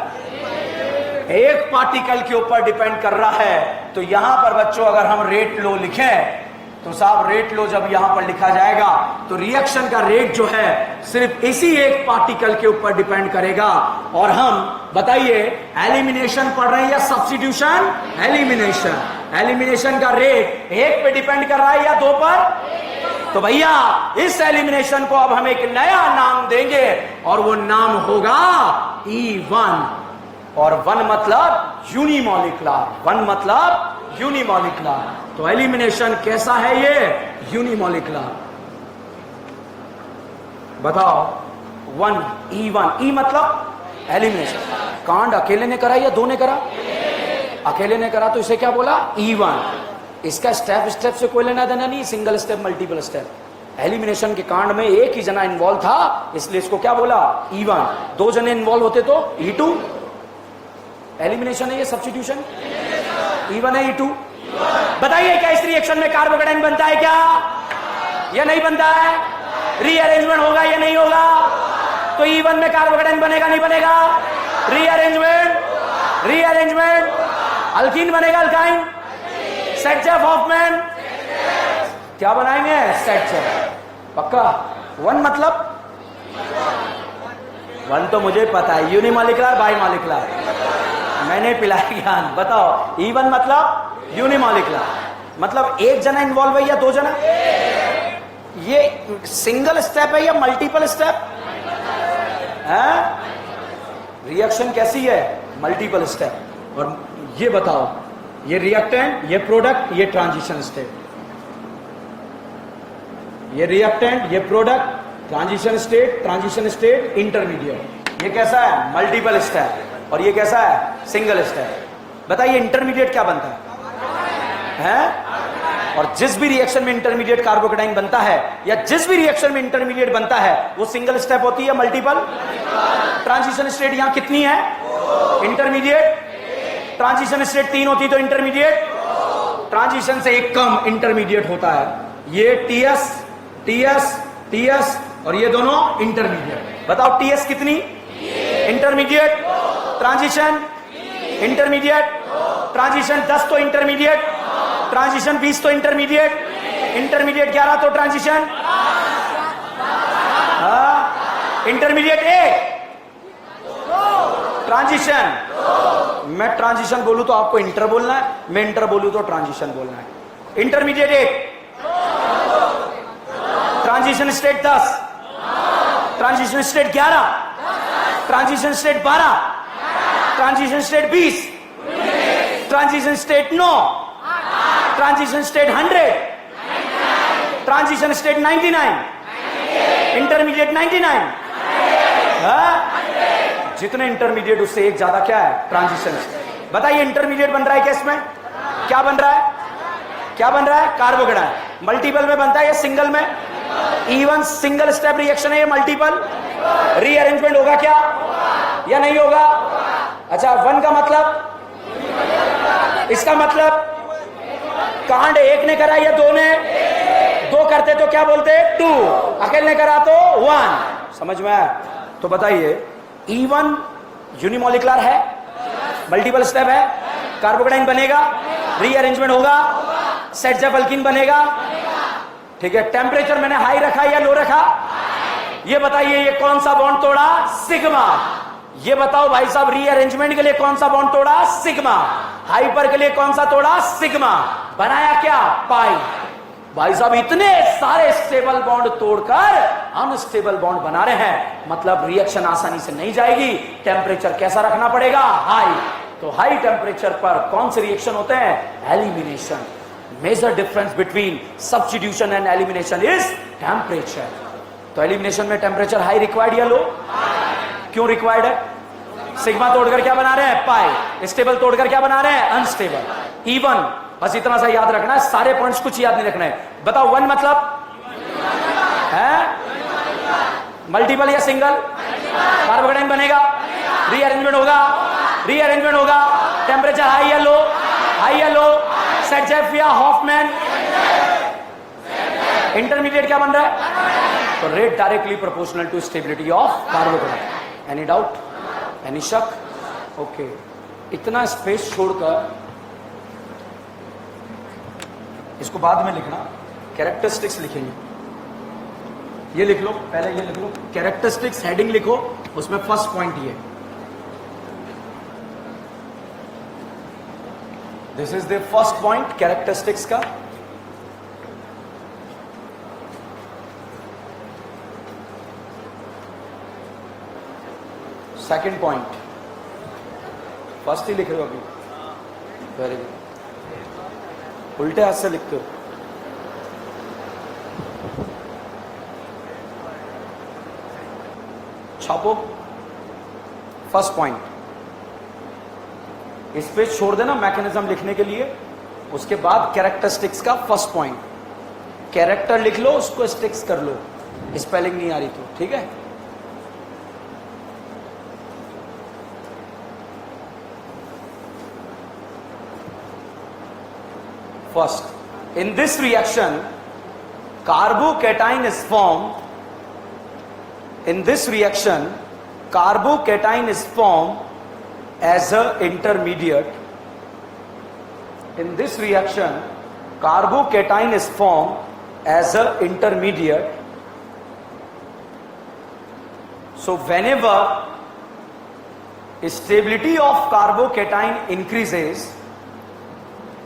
एक पार्टिकल के ऊपर डिपेंड कर रहा है। तो यहां पर बच्चों अगर हम रेट लो लिखें तो साहब रेट लो जब यहां पर लिखा जाएगा तो रिएक्शन का रेट जो है सिर्फ इसी एक पार्टिकल के ऊपर डिपेंड करेगा। और हम बताइए एलिमिनेशन पढ़ रहे हैं या सब्स्टिट्यूशन? एलिमिनेशन। एलिमिनेशन का रेट 1 पे डिपेंड कर रहा है या 2 पर? तो भैया इस एलिमिनेशन को अब हम एक नया नाम देंगे और वो नाम होगा E1। और 1 मतलब यूनिमॉलिक्युलर। 1 मतलब यूनिमॉलिक्युलर। तो एलिमिनेशन कैसा है? ये यूनिमॉलिक्युलर। बताओ 1 E1। E मतलब एलिमिनेशन। कांड अकेले ने करा या 2 ने करा? अकेले ने करा, तो इसे क्या बोला? E1। इसका स्टेप से कोई लेना देना नहीं, single step multiple step. Elimination के कांड में एक ही जना इन्वॉल्व था, इसलिए इसको क्या बोला? E1। 2 जने इन्वॉल्व होते तो E2। एलिमिनेशन है ये सब्स्टिट्यूशन? E1 है E2। बताइए क्या इस रिएक्शन में कार्बोकेटाइन बनता है क्या, या नहीं बनता है? रीअरेंजमेंट होगा या नहीं होगा? तो E1 में कार्बोकेटाइन बनेगा नहीं बनेगा? रीअरेंजमेंट। रीअरेंजमेंट। अल्कीन बनेगा, अल्काइन। सेटजेफ-हॉफमैन क्या बनाएंगे? सेटजेफ। पक्का? 1 मतलब 1 तो मुझे पता है, यूनिमॉलिक्युलर बाइमॉलिक्युलर, मैंने पिलाया ज्ञान। बताओ E1 मतलब यूनिमॉलिक्युलर। मतलब एक जना इन्वॉल्व है या दो जना? ये सिंगल स्टेप है या मल्टीपल स्टेप है? रिएक्शन कैसी है? Multiple step. और ये बताओ, ये रिएक्टेंट, ये प्रोडक्ट, ये ट्रांजिशन स्टेट, ये रिएक्टेंट, ये प्रोडक्ट, ट्रांजिशन स्टेट, इंटरमीडिएट। ये कैसा है? Multiple step. और ये कैसा है? Single step. बताइए इंटरमीडिएट क्या बनता है? और जिस भी रिएक्शन में इंटरमीडिएट कार्बोकेटाइन बनता है या जिस भी रिएक्शन में इंटरमीडिएट बनता है वो सिंगल स्टेप होती है, मल्टीपल? ट्रांजिशन स्टेट यहां कितनी है? इंटरमीडिएट। ट्रांजिशन स्टेट 3 होती तो इंटरमीडिएट ट्रांजिशन से एक कम इंटरमीडिएट होता है। ये टीएस, टीएस, टीएस और ये दोनों इंटरमीडिएट। बताओ टीएस कितनी? इंटरमीडिएट। Transition intermediate. ट्रांजिशन 10 तो इंटरमीडिएट, ट्रांजिशन 20 तो इंटरमीडिएट, इंटरमीडिएट 11 तो ट्रांजिशन, इंटरमीडिएट 1 ट्रांजिशन। मैं ट्रांजिशन बोलूं तो आपको इंटर बोलना है, मैं इंटर बोलूं तो ट्रांजिशन बोलना है। Intermediate 1, transition state 10, transition state 11, transition state 12, transition state 20, transition state 9, transition state 100, transition state 99, intermediate 99। जितने इंटरमीडिएट उससे एक ज्यादा क्या है? ट्रांजिशन। बताइए इंटरमीडिएट बन रहा है क्या इसमें? क्या बन रहा है? क्या बन रहा है? कार्बोकेटाइन। मल्टीपल में बनता है या सिंगल में? इवन सिंगल स्टेप रिएक्शन है ये मल्टीपल। रीअरेंजमेंट होगा क्या या नहीं होगा? अच्छा, 1 का मतलब? इसका मतलब कांड एक ने करा या 2 ने? 2 करते तो क्या बोलते? 2। अकेले ने करा तो 1। समझ में आया? तो बताइए E1 यूनिमोलिकुलर है, मल्टीपल स्टेप है, कार्बोकेटाइन बनेगा, रीअरेंजमेंट होगा, सेट जेफ अल्कीन बनेगा। ठीक है, टेम्परेचर मैंने हाई रखा या लो रखा? ये बताइए ये कौन सा बॉन्ड तोड़ा? सिग्मा। ये बताओ भाई साहब रीअरेंजमेंट के लिए कौन सा बॉन्ड तोड़ा? सिग्मा। हाइपर के लिए कौन सा तोड़ा? सिग्मा। बनाया क्या? पाई। भाई साहब इतने सारे स्टेबल बॉन्ड तोड़कर अनस्टेबल बॉन्ड बना रहे हैं, मतलब रिएक्शन आसानी से नहीं जाएगी। टेम्परेचर कैसा रखना पड़ेगा? हाई। तो हाई टेम्परेचर पर कौन से रिएक्शन होते हैं? Elimination. Major difference between substitution and elimination is temperature. तो एलिमिनेशन में टेम्परेचर हाई रिक्वायर्ड या लो? क्यों रिक्वायर्ड है? सिग्मा तोड़कर क्या बना रहे हैं? पाई। स्टेबल तोड़कर क्या बना रहे हैं? अनस्टेबल। इवन। बस इतना सा याद रखना है, सारे पॉइंट्स कुछ याद नहीं रखना है। बताओ 1 मतलब है? मल्टीपल या सिंगल? कार्बोकेटाइन बनेगा, रीअरेंजमेंट होगा, रीअरेंजमेंट होगा। टेम्परेचर हाई या लो? हाई या लो? सेट जेफ या हॉफमैन? इंटरमीडिएट क्या बन रहा है? तो rate directly proportional to stability of carbocation. Any doubt? Any शक? ओके। इतना स्पेस छोड़कर इसको बाद में लिखना, कैरेक्टरिस्टिक्स लिखेंगे। ये लिख लो, पहले ये लिख लो, कैरेक्टरिस्टिक्स हेडिंग लिखो, उसमें फर्स्ट पॉइंट ये, this is the first point characteristics का। सेकंड पॉइंट, फर्स्ट ही लिख रहे हो अभी? Very good. उल्टे हाथ से लिखते हो। छापो फर्स्ट पॉइंट, इस पे छोड़ देना मैकेनिज्म लिखने के लिए। उसके बाद कैरेक्टरिस्टिक्स का फर्स्ट पॉइंट, कैरेक्टर लिख लो, उसको स्टिक्स कर लो, स्पेलिंग नहीं आ रही तो, ठीक है। First, in this reaction, carbocation is formed. In this reaction, carbocation is formed as a intermediate. In this reaction, carbocation is formed as a intermediate. So, whenever stability of carbocation increases,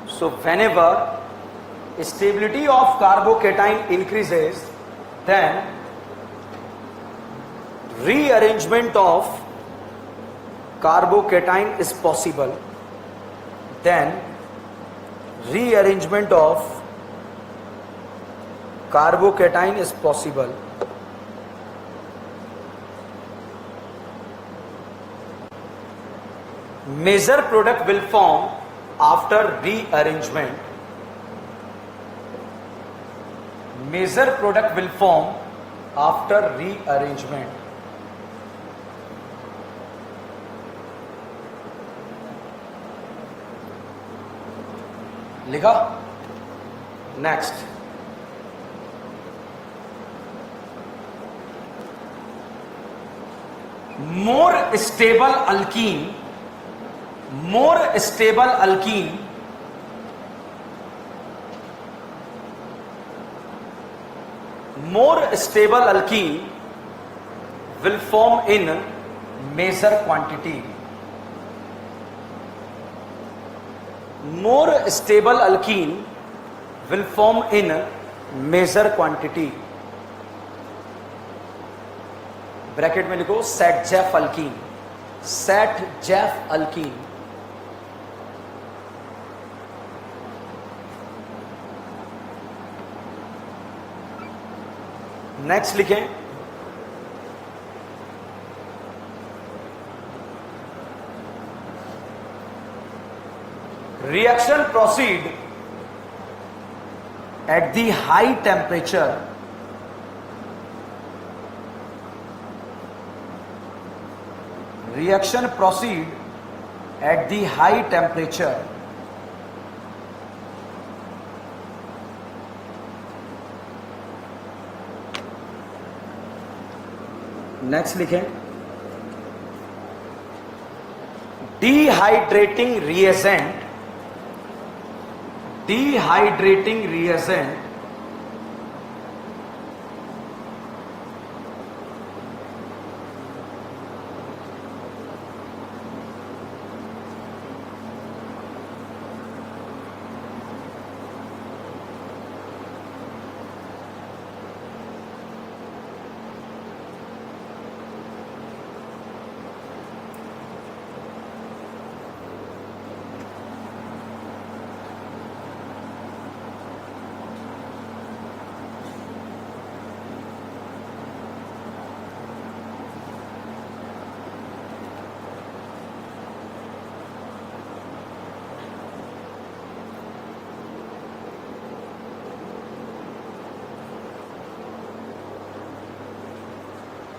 so whenever stability of carbocation increases, then rearrangement of carbocation is possible. Then rearrangement of carbocation is possible. Major product will form after rearrangement. Major product will form after rearrangement. लिखा? Next, more stable alkyne, more stable alkyne more stable alkene will form in major quantity. More stable alkene will form in major quantity. Bracket में लिखो Saytzeff alkene, Saytzeff alkene. Next लिखें, reaction proceed at the high temperature. Reaction proceed at the high temperature. Next लिखें, dehydrating reagent, dehydrating reagent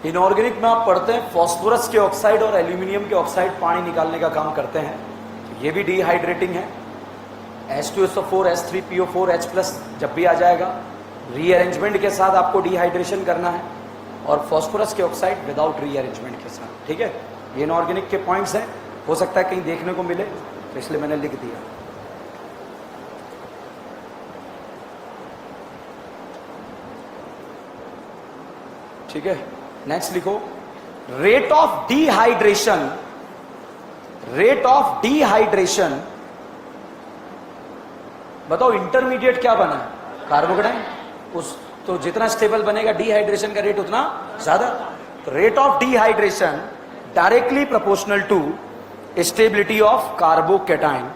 inorganic में आप पढ़ते हैं फास्फोरस के ऑक्साइड और एल्यूमिनियम के ऑक्साइड पानी निकालने का काम करते हैं. ये भी डिहाइड्रेटिंग है. H2SO4 H3PO4 H+ जब भी आ जाएगा, रीअरेंजमेंट के साथ आपको डिहाइड्रेशन करना है, और फास्फोरस के ऑक्साइड विदाउट रीअरेंजमेंट के साथ. ठीक है, ये इनऑर्गेनिक के पॉइंट्स हैं. हो सकता है कहीं देखने को मिले, तो इसलिए मैंने लिख दिया. ठीक है, नेक्स्ट लिखो, rate of dehydration, rate of dehydration. बताओ इंटरमीडिएट क्या बना है? कार्बोकेटाइन. उस तो जितना स्टेबल बनेगा डिहाइड्रेशन का रेट उतना ज्यादा. तो rate of dehydration directly proportional to stability of carbocation.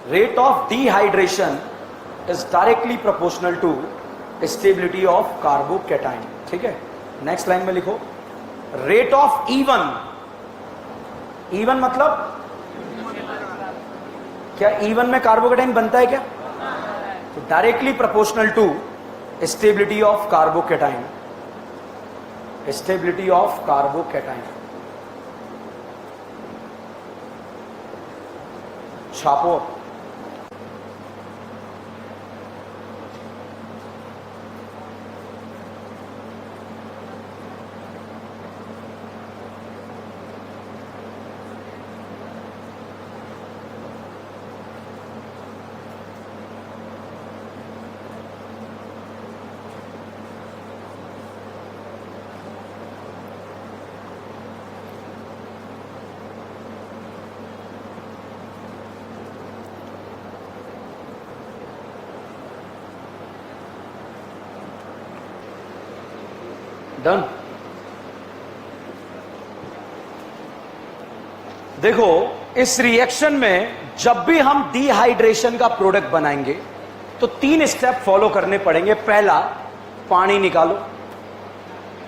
Rate of dehydration is directly proportional to stability of carbocation. ठीक है, नेक्स्ट लाइन में लिखो, रेट ऑफ इवन. इवन मतलब क्या इवन में कार्बोकेटाइन बनता है क्या? तो directly proportional to stability of carbocation, stability of carbocation. छापो. डन। देखो इस रिएक्शन में जब भी हम डिहाइड्रेशन का प्रोडक्ट बनाएंगे तो 3 स्टेप फॉलो करने पड़ेंगे। पहला, पानी निकालो,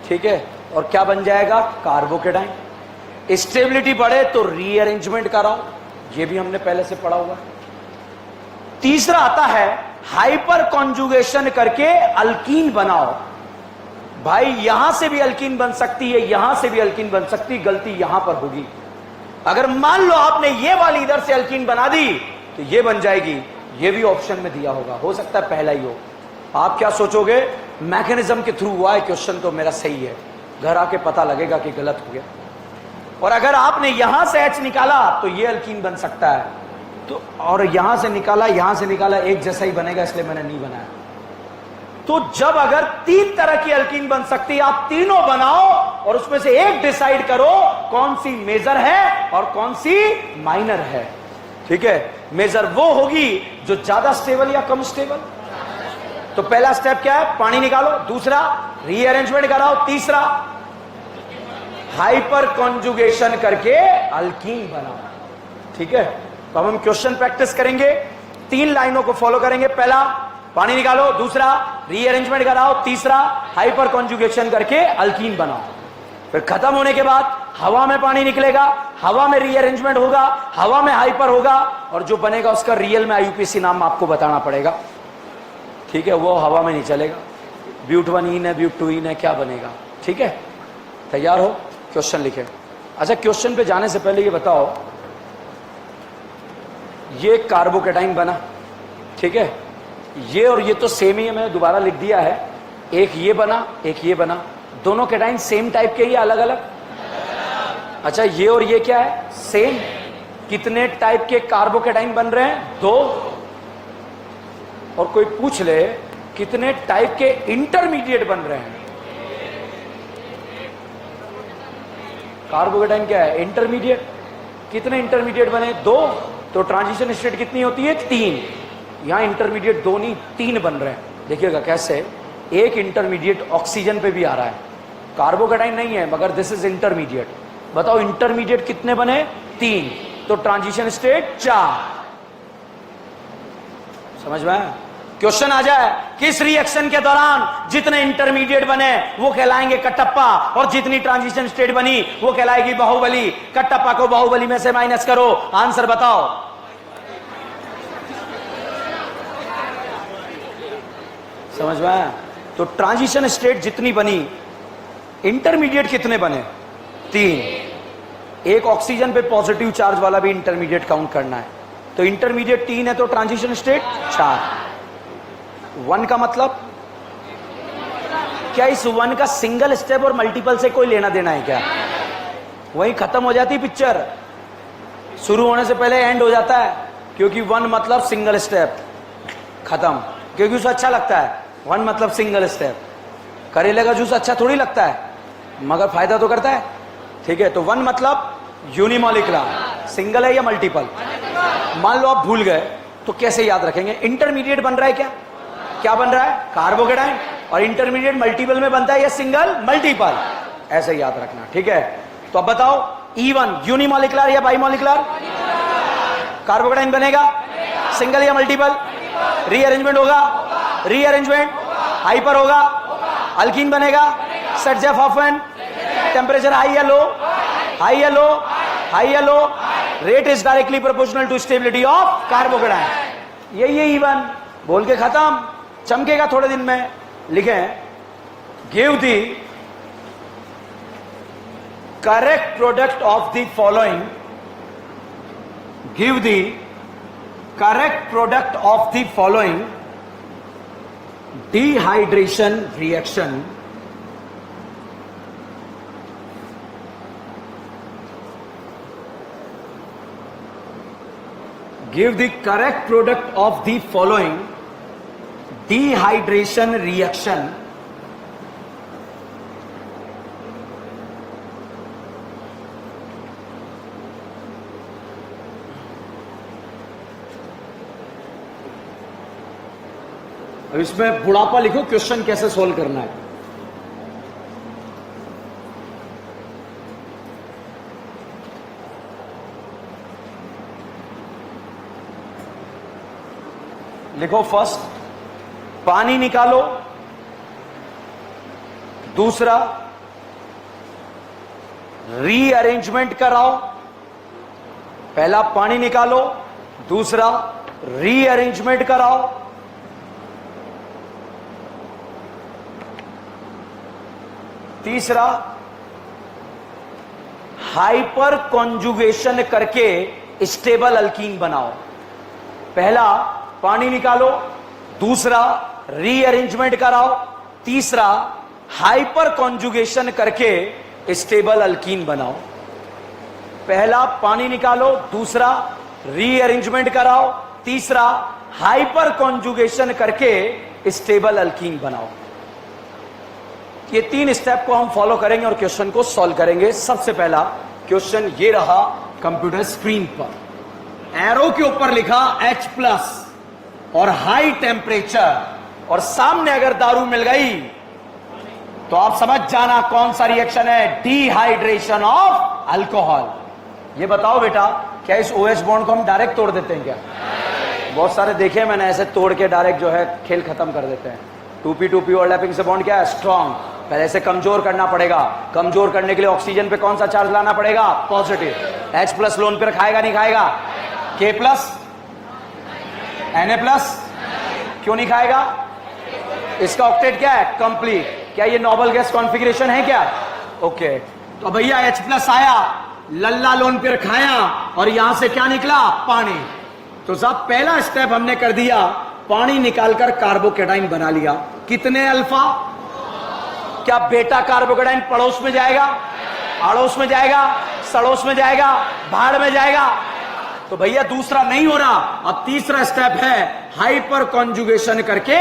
ठीक है, और क्या बन जाएगा? कार्बोकेटाइन। स्टेबिलिटी बढ़े तो रीअरेंजमेंट कराओ, ये भी हमने पहले से पढ़ा हुआ है। तीसरा आता है हाइपर कॉन्जुगेशन करके अल्कीन बनाओ। भाई यहां से भी अल्कीन बन सकती है, यहां से भी अल्कीन बन सकती, गलती यहां पर होगी। अगर मान लो आपने ये वाली इधर से अल्कीन बना दी तो ये बन जाएगी, ये भी ऑप्शन में दिया होगा, हो सकता है पहला ही हो। आप क्या सोचोगे? मैकेनिज्म के थ्रू हुआ है क्वेश्चन तो मेरा सही है, घर आके पता लगेगा कि गलत हो गया। और अगर आपने यहां से H निकाला तो ये अल्कीन बन सकता है, तो और यहां से निकाला एक जैसा ही बनेगा, इसलिए मैंने नहीं बनाया। तो जब अगर 3 तरह की अल्कीन बन सकती है, आप तीनों बनाओ और उसमें से एक डिसाइड करो कौन सी मेजर है और कौन सी माइनर है। ठीक है, मेजर वो होगी जो ज्यादा स्टेबल या कम स्टेबल। तो पहला स्टेप क्या है? पानी निकालो। दूसरा, रीअरेंजमेंट कराओ। तीसरा, हाइपर कॉन्जुगेशन करके अल्कीन बनाओ। ठीक है, तो अब हम क्वेश्चन प्रैक्टिस करेंगे, 3 लाइनों को फॉलो करेंगे। पहला, पानी निकालो। दूसरा, रीअरेंजमेंट कराओ। तीसरा, हाइपर कॉन्जुगेशन करके अल्कीन बनाओ। फिर खत्म होने के बाद हवा में पानी निकलेगा, हवा में रीअरेंजमेंट होगा, हवा में हाइपर होगा, और जो बनेगा उसका रियल में आईयूपीएसी नाम आपको बताना पड़ेगा। ठीक है, वो हवा में नहीं चलेगा। ब्यूट-1ईन है, ब्यूट-2ईन है, क्या बनेगा? ठीक है, तैयार हो? क्वेश्चन लिखे। अच्छा, क्वेश्चन पे जाने से पहले ये बताओ, ये कार्बोकेटाइन बना, ठीक है, ये और ये तो सेम ही है, मैंने दोबारा लिख दिया है। एक ये बना, एक ये बना, दोनों केटाइन सेम टाइप के ही अलग अलग? अच्छा, ये और ये क्या है? सेम। कितने टाइप के कार्बोकेटाइन बन रहे हैं? 2। और कोई पूछ ले कितने टाइप के इंटरमीडिएट बन रहे हैं? कार्बोकेटाइन क्या है? इंटरमीडिएट। कितने इंटरमीडिएट बने? 2। तो ट्रांजिशन स्टेट कितनी होती है? 3। यहां इंटरमीडिएट 2 नहीं 3 बन रहे हैं। देखिएगा कैसे, एक इंटरमीडिएट ऑक्सीजन पे भी आ रहा है, कार्बोकेटाइन नहीं है, मगर दिस इज इंटरमीडिएट। बताओ इंटरमीडिएट कितने बने? 3। तो ट्रांजिशन स्टेट 4। समझ में? क्वेश्चन आ जाए, किस रिएक्शन के दौरान जितने इंटरमीडिएट बने वो कहलाएंगे कटप्पा, और जितनी ट्रांजिशन स्टेट बनी वो कहलाएगी बाहुबली। कटप्पा को बाहुबली में से माइनस करो, आंसर बताओ। समझ में? तो ट्रांजिशन स्टेट जितनी बनी, इंटरमीडिएट कितने बने? 3। एक ऑक्सीजन पे पॉजिटिव चार्ज वाला भी इंटरमीडिएट काउंट करना है, तो इंटरमीडिएट 3 है, तो ट्रांजिशन स्टेट 4। 1 का मतलब क्या? इस 1 का सिंगल स्टेप और मल्टीपल से कोई लेना देना है क्या? वही खत्म हो जाती पिक्चर, शुरू होने से पहले एंड हो जाता है, क्योंकि 1 मतलब सिंगल स्टेप, खत्म। क्योंकि उसे अच्छा लगता है, 1 मतलब सिंगल स्टेप। करेले का जूस अच्छा थोड़ी लगता है, मगर फायदा तो करता है। ठीक है, तो 1 मतलब यूनिमॉलिक्यूलर, सिंगल है या मल्टीपल? मान लो आप भूल गए तो कैसे याद रखेंगे? इंटरमीडिएट बन रहा है क्या? क्या बन रहा है? कार्बोकेटाइन। और इंटरमीडिएट मल्टीपल में बनता है या सिंगल? मल्टीपल। ऐसे याद रखना। ठीक है, तो अब बताओ E1 यूनिमॉलिक्यूलर या बाइमॉलिक्यूलर? कार्बोकेटाइन बनेगा सिंगल या मल्टीपल? रीअरेंजमेंट होगा, रीअरेंजमेंट हाइपर होगा, अल्कीन बनेगा, सेट-जेफ-हॉफमैन, टेम्परेचर हाई या लो? हाई या लो? हाई या low? Rate is directly proportional to stability of carbocation. यही E1 बोल के खत्म, चमकेगा थोड़े दिन में। लिखें, give the correct product of the following, give the correct product of the following dehydration reaction give the correct product of the following dehydration reaction अब इसमें बुढ़ापा लिखो, क्वेश्चन कैसे सोल्व करना है। लिखो फर्स्ट पानी निकालो, दूसरा रीअरेंजमेंट कराओ। पहला पानी निकालो, दूसरा रीअरेंजमेंट कराओ। तीसरा हाइपर कॉन्जुगेशन करके स्टेबल अल्कीन बनाओ। पहला पानी निकालो, दूसरा रीअरेंजमेंट कराओ, तीसरा हाइपर कॉन्जुगेशन करके स्टेबल अल्कीन बनाओ। पहला पानी निकालो, दूसरा रीअरेंजमेंट कराओ, तीसरा हाइपर कॉन्जुगेशन करके स्टेबल अल्कीन बनाओ। ये 3 स्टेप को हम फॉलो करेंगे और क्वेश्चन को सॉल्व करेंगे। सबसे पहला क्वेश्चन ये रहा कंप्यूटर स्क्रीन पर, एरो के ऊपर लिखा H+ और हाई टेम्परेचर, और सामने अगर दारू मिल गई तो आप समझ जाना कौन सा रिएक्शन है, डिहाइड्रेशन ऑफ अल्कोहल। ये बताओ बेटा, क्या इस OH बॉन्ड को हम डायरेक्ट तोड़ देते हैं क्या? बहुत सारे देखे मैंने ऐसे तोड़ के डायरेक्ट जो है खेल खत्म कर देते हैं। 2p2p ओवरलैपिंग से बॉन्ड क्या है, स्ट्रॉन्ग। पहले से कमजोर करना पड़ेगा। कमजोर करने के लिए ऑक्सीजन पे कौन सा चार्ज लाना पड़ेगा, पॉजिटिव। H+ लोन पेयर खाएगा नहीं खाएगा, K+, Na+, क्यों नहीं खाएगा? इसका ऑक्टेट क्या है, कंप्लीट। क्या ये नोबल गैस कॉन्फ़िगरेशन है क्या? ओके, तो भैया H+ आया, लल्ला लोन पेयर खाया और यहां से क्या निकला, पानी। तो साहब पहला स्टेप हमने कर दिया, पानी निकालकर कार्बोकेटाइन बना लिया। कितने अल्फा? क्या बेटा कार्बोकेटाइन पड़ोस में जाएगा, अड़ोस में जाएगा, सड़ोस में जाएगा, भाड़ में जाएगा? तो भैया दूसरा नहीं हो रहा। अब तीसरा स्टेप है हाइपर कॉन्जुगेशन करके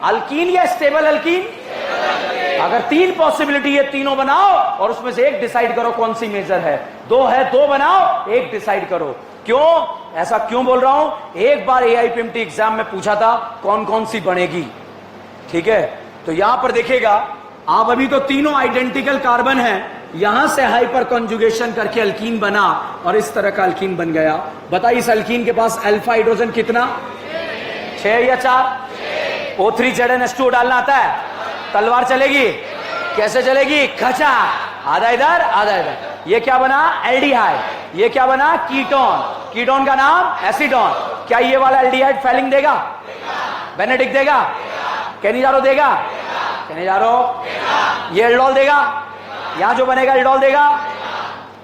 अल्कीन या स्टेबल अल्कीन। अगर 3 पॉसिबिलिटी है, तीनों बनाओ और उसमें से एक डिसाइड करो कौन सी मेजर है। 2 है, 2 बनाओ, एक डिसाइड करो। क्यों ऐसा क्यों बोल रहा हूं? एक बार AIPMT एग्जाम में पूछा था कौन कौन सी बनेगी, ठीक है? तो यहां पर देखिएगा आप, अभी तो तीनों आइडेंटिकल कार्बन हैं, यहां से हाइपर कॉन्जुगेशन करके अल्कीन बना और इस तरह का अल्कीन बन गया। बताइए इस अल्कीन के पास अल्फा हाइड्रोजन कितना, 6 या 4? O3ZnH2 डालना आता है? तलवार चलेगी? कैसे चलेगी, खचा, आधा इधर आधा इधर। ये क्या बना, एल्डिहाइड। ये क्या बना, कीटोन। कीटोन का नाम एसीटोन। क्या ये वाला एल्डिहाइड फेलिंग देगा, बेनेडिक्ट देगा, कैनिजारो देगा, कैनिजारो? ये एल्डोल देगा, यहां जो बनेगा एल्डोल देगा,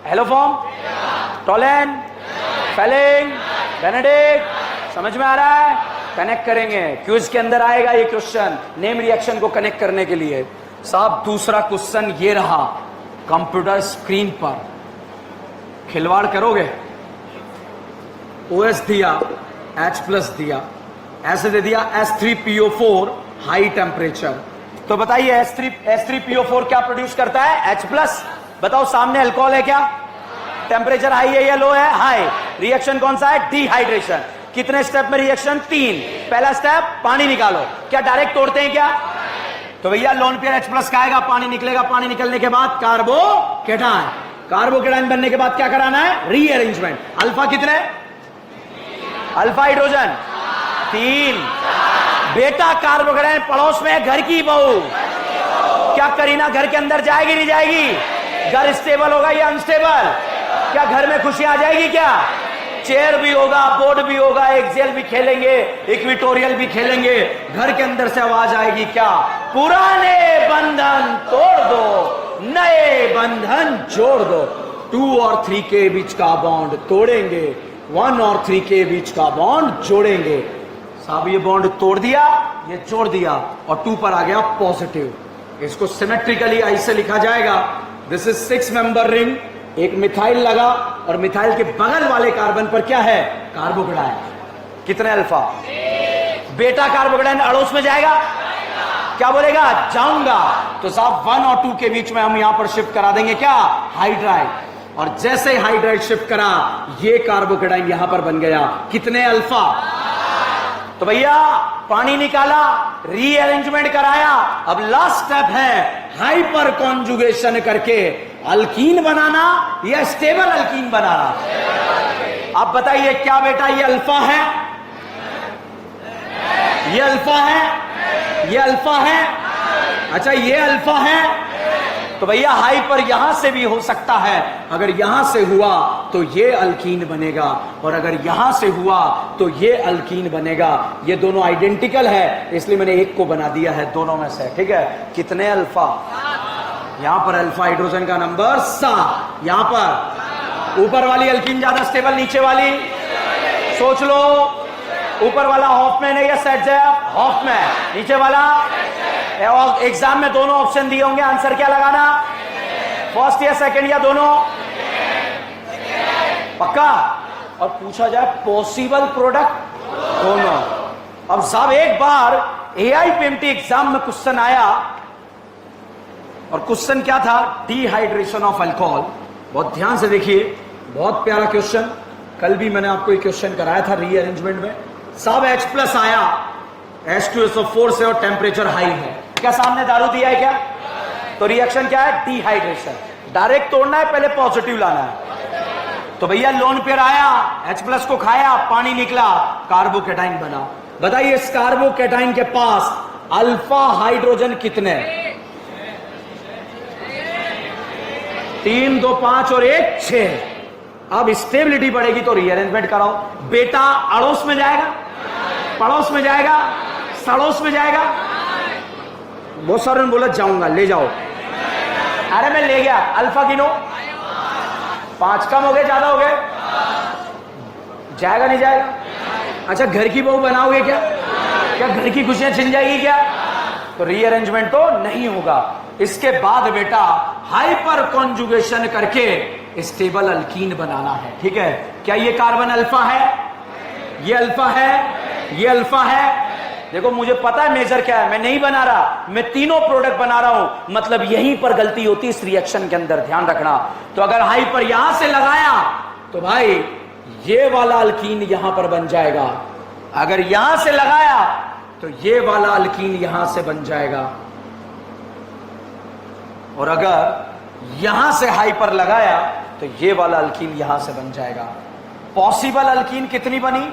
हेलोफॉर्म, टोलेन, फेलिंग, बेनेडिक्ट। समझ में आ रहा है? कनेक्ट करेंगे, क्विज के अंदर आएगा ये क्वेश्चन, नेम रिएक्शन को कनेक्ट करने के लिए। साहब दूसरा क्वेश्चन ये रहा कंप्यूटर स्क्रीन पर, खिलवाड़ करोगे? OH दिया, H+ दिया, ऐसे दे दिया H3PO4 हाई टेम्परेचर। तो बताइए H3PO4 क्या प्रोड्यूस करता है, H+। बताओ सामने अल्कोहल है क्या, टेम्परेचर हाई है या लो है, हाई। रिएक्शन कौन सा है, डिहाइड्रेशन। कितने स्टेप में रिएक्शन, 3। पहला स्टेप पानी निकालो। क्या डायरेक्ट तोड़ते हैं क्या? तो भैया लोन पेयर H+ खाएगा, पानी निकलेगा, पानी निकलने के बाद कार्बोकेटाइन। कार्बोकेटाइन बनने के बाद क्या कराना है, रीअरेंजमेंट। अल्फा कितने, अल्फा हाइड्रोजन 3। बेटा कार्बोकेटाइन पड़ोस में है, घर की बहू। क्या करीना घर के अंदर जाएगी नहीं जाएगी? घर स्टेबल होगा या अनस्टेबल? क्या घर में खुशी आ जाएगी क्या? चेयर भी होगा, बोर्ड भी होगा, एक्सेल भी खेलेंगे, इक्विटोरियल भी खेलेंगे, घर के अंदर से आवाज आएगी क्या, पुराने बंधन तोड़ दो, नए बंधन जोड़ दो। 2 और 3 के बीच का बॉन्ड तोड़ेंगे, 1 और 3 के बीच का बॉन्ड जोड़ेंगे। साहब ये बॉन्ड तोड़ दिया, ये जोड़ दिया और 2 पर आ गया पॉजिटिव। इसको सिमेट्रिकली ऐसे लिखा जाएगा, दिस इज 6 मेंबर रिंग। एक मिथाइल लगा और मिथाइल के बगल वाले कार्बन पर क्या है, कार्बोकेटाइन। कितने अल्फा? बेटा कार्बोकेटाइन अड़ोस में जाएगा, क्या बोलेगा, जाऊंगा। तो साहब 1 और 2 के बीच में हम यहां पर शिफ्ट करा देंगे क्या, हाइड्राइड। और जैसे हाइड्राइड शिफ्ट करा, ये कार्बोकेटाइन यहां पर बन गया। कितने अल्फा? तो भैया पानी निकाला, रीअरेंजमेंट कराया, अब लास्ट स्टेप है हाइपर कॉन्जुगेशन करके अल्कीन बनाना या स्टेबल अल्कीन बनाना। अब बताइए क्या बेटा ये अल्फा है, ये अल्फा है, ये अल्फा है, अच्छा ये अल्फा है। तो भैया हाई पर यहां से भी हो सकता है, अगर यहां से हुआ तो ये अल्कीन बनेगा, और अगर यहां से हुआ तो ये अल्कीन बनेगा। ये दोनों आइडेंटिकल है, इसलिए मैंने एक को बना दिया है दोनों में से, ठीक है। कितने अल्फा, यहां पर अल्फा हाइड्रोजन का नंबर 7, यहां पर ऊपर वाली अल्कीन ज्यादा स्टेबल, नीचे वाली सोच लो, ऊपर वाला हॉफमैन है या सेटजेफ, हॉफमैन, नीचे वाला। एग्जाम में दोनों ऑप्शन दिए होंगे, आंसर क्या लगाना, फर्स्ट या सेकंड या दोनों, पक्का। और पूछा जाए पॉसिबल प्रोडक्ट, दोनों। अब साहब एक बार AIPMT एग्जाम में क्वेश्चन आया, और क्वेश्चन क्या था, डिहाइड्रेशन ऑफ अल्कोहल। बहुत ध्यान से देखिए, बहुत प्यारा क्वेश्चन, कल भी मैंने आपको एक क्वेश्चन कराया था रीअरेंजमेंट में। साहब H+ आया, H2SO4 से, और टेम्परेचर हाई है, क्या सामने दारू दिया है क्या, तो रिएक्शन क्या है, डिहाइड्रेशन। डायरेक्ट तोड़ना है, पहले पॉजिटिव लाना है। तो भैया लोन पेयर आया, H+ को खाया, पानी निकला, कार्बोकेटाइन बना। बताइए इस कार्बोकेटाइन के पास अल्फा हाइड्रोजन कितने, 3 2 5 और 1 6। अब स्टेबिलिटी बढ़ेगी तो रीअरेंजमेंट कराओ। बेटा अड़ोस में जाएगा, पड़ोस में जाएगा, सड़ोस में जाएगा। बहुत सारे ने बोला जाऊंगा, ले जाओ। अरे मैं ले गया, अल्फा गिनो, 5 कम हो गए, ज्यादा हो गए, जाएगा नहीं जाएगा। अच्छा घर की बहू बनाओगे क्या, क्या घर की खुशियां छिन जाएगी क्या, तो रीअरेंजमेंट तो नहीं होगा। इसके बाद बेटा हाइपर कॉन्जुगेशन करके स्टेबल अल्कीन बनाना है, ठीक है। क्या ये कार्बन अल्फा है, ये अल्फा है, ये अल्फा है। देखो मुझे पता है मेजर क्या है, मैं नहीं बना रहा, मैं तीनों प्रोडक्ट बना रहा हूं, मतलब यहीं पर गलती होती है इस रिएक्शन के अंदर, ध्यान रखना। तो अगर हाई पर यहां से लगाया तो भाई ये वाला अल्कीन यहां पर बन जाएगा, अगर यहां से लगाया तो ये वाला अल्कीन यहां से बन जाएगा, और अगर यहां से हाई पर लगाया तो ये वाला अल्कीन यहां से बन जाएगा। पॉसिबल अल्कीन कितनी बनी,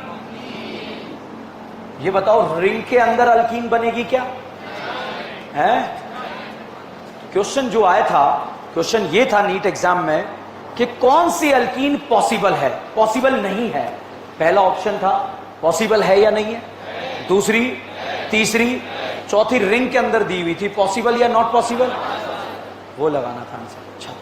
ये बताओ, रिंग के अंदर अल्कीन बनेगी क्या है। क्वेश्चन जो आया था, क्वेश्चन ये था नीट एग्जाम में कि कौन सी अल्कीन पॉसिबल है, पॉसिबल नहीं है। पहला ऑप्शन था पॉसिबल है या नहीं है, दूसरी, तीसरी, चौथी रिंग के अंदर दी हुई थी, पॉसिबल या नॉट पॉसिबल, वो लगाना था आंसर। अच्छा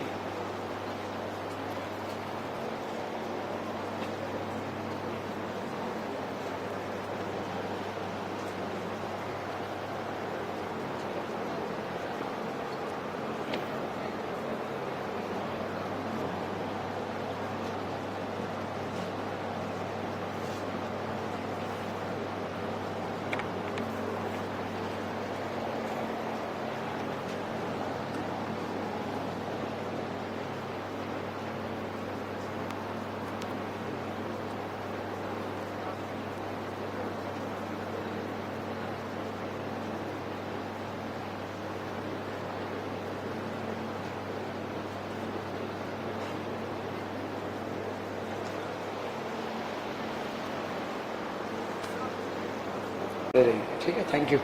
ठीक है, थैंक यू।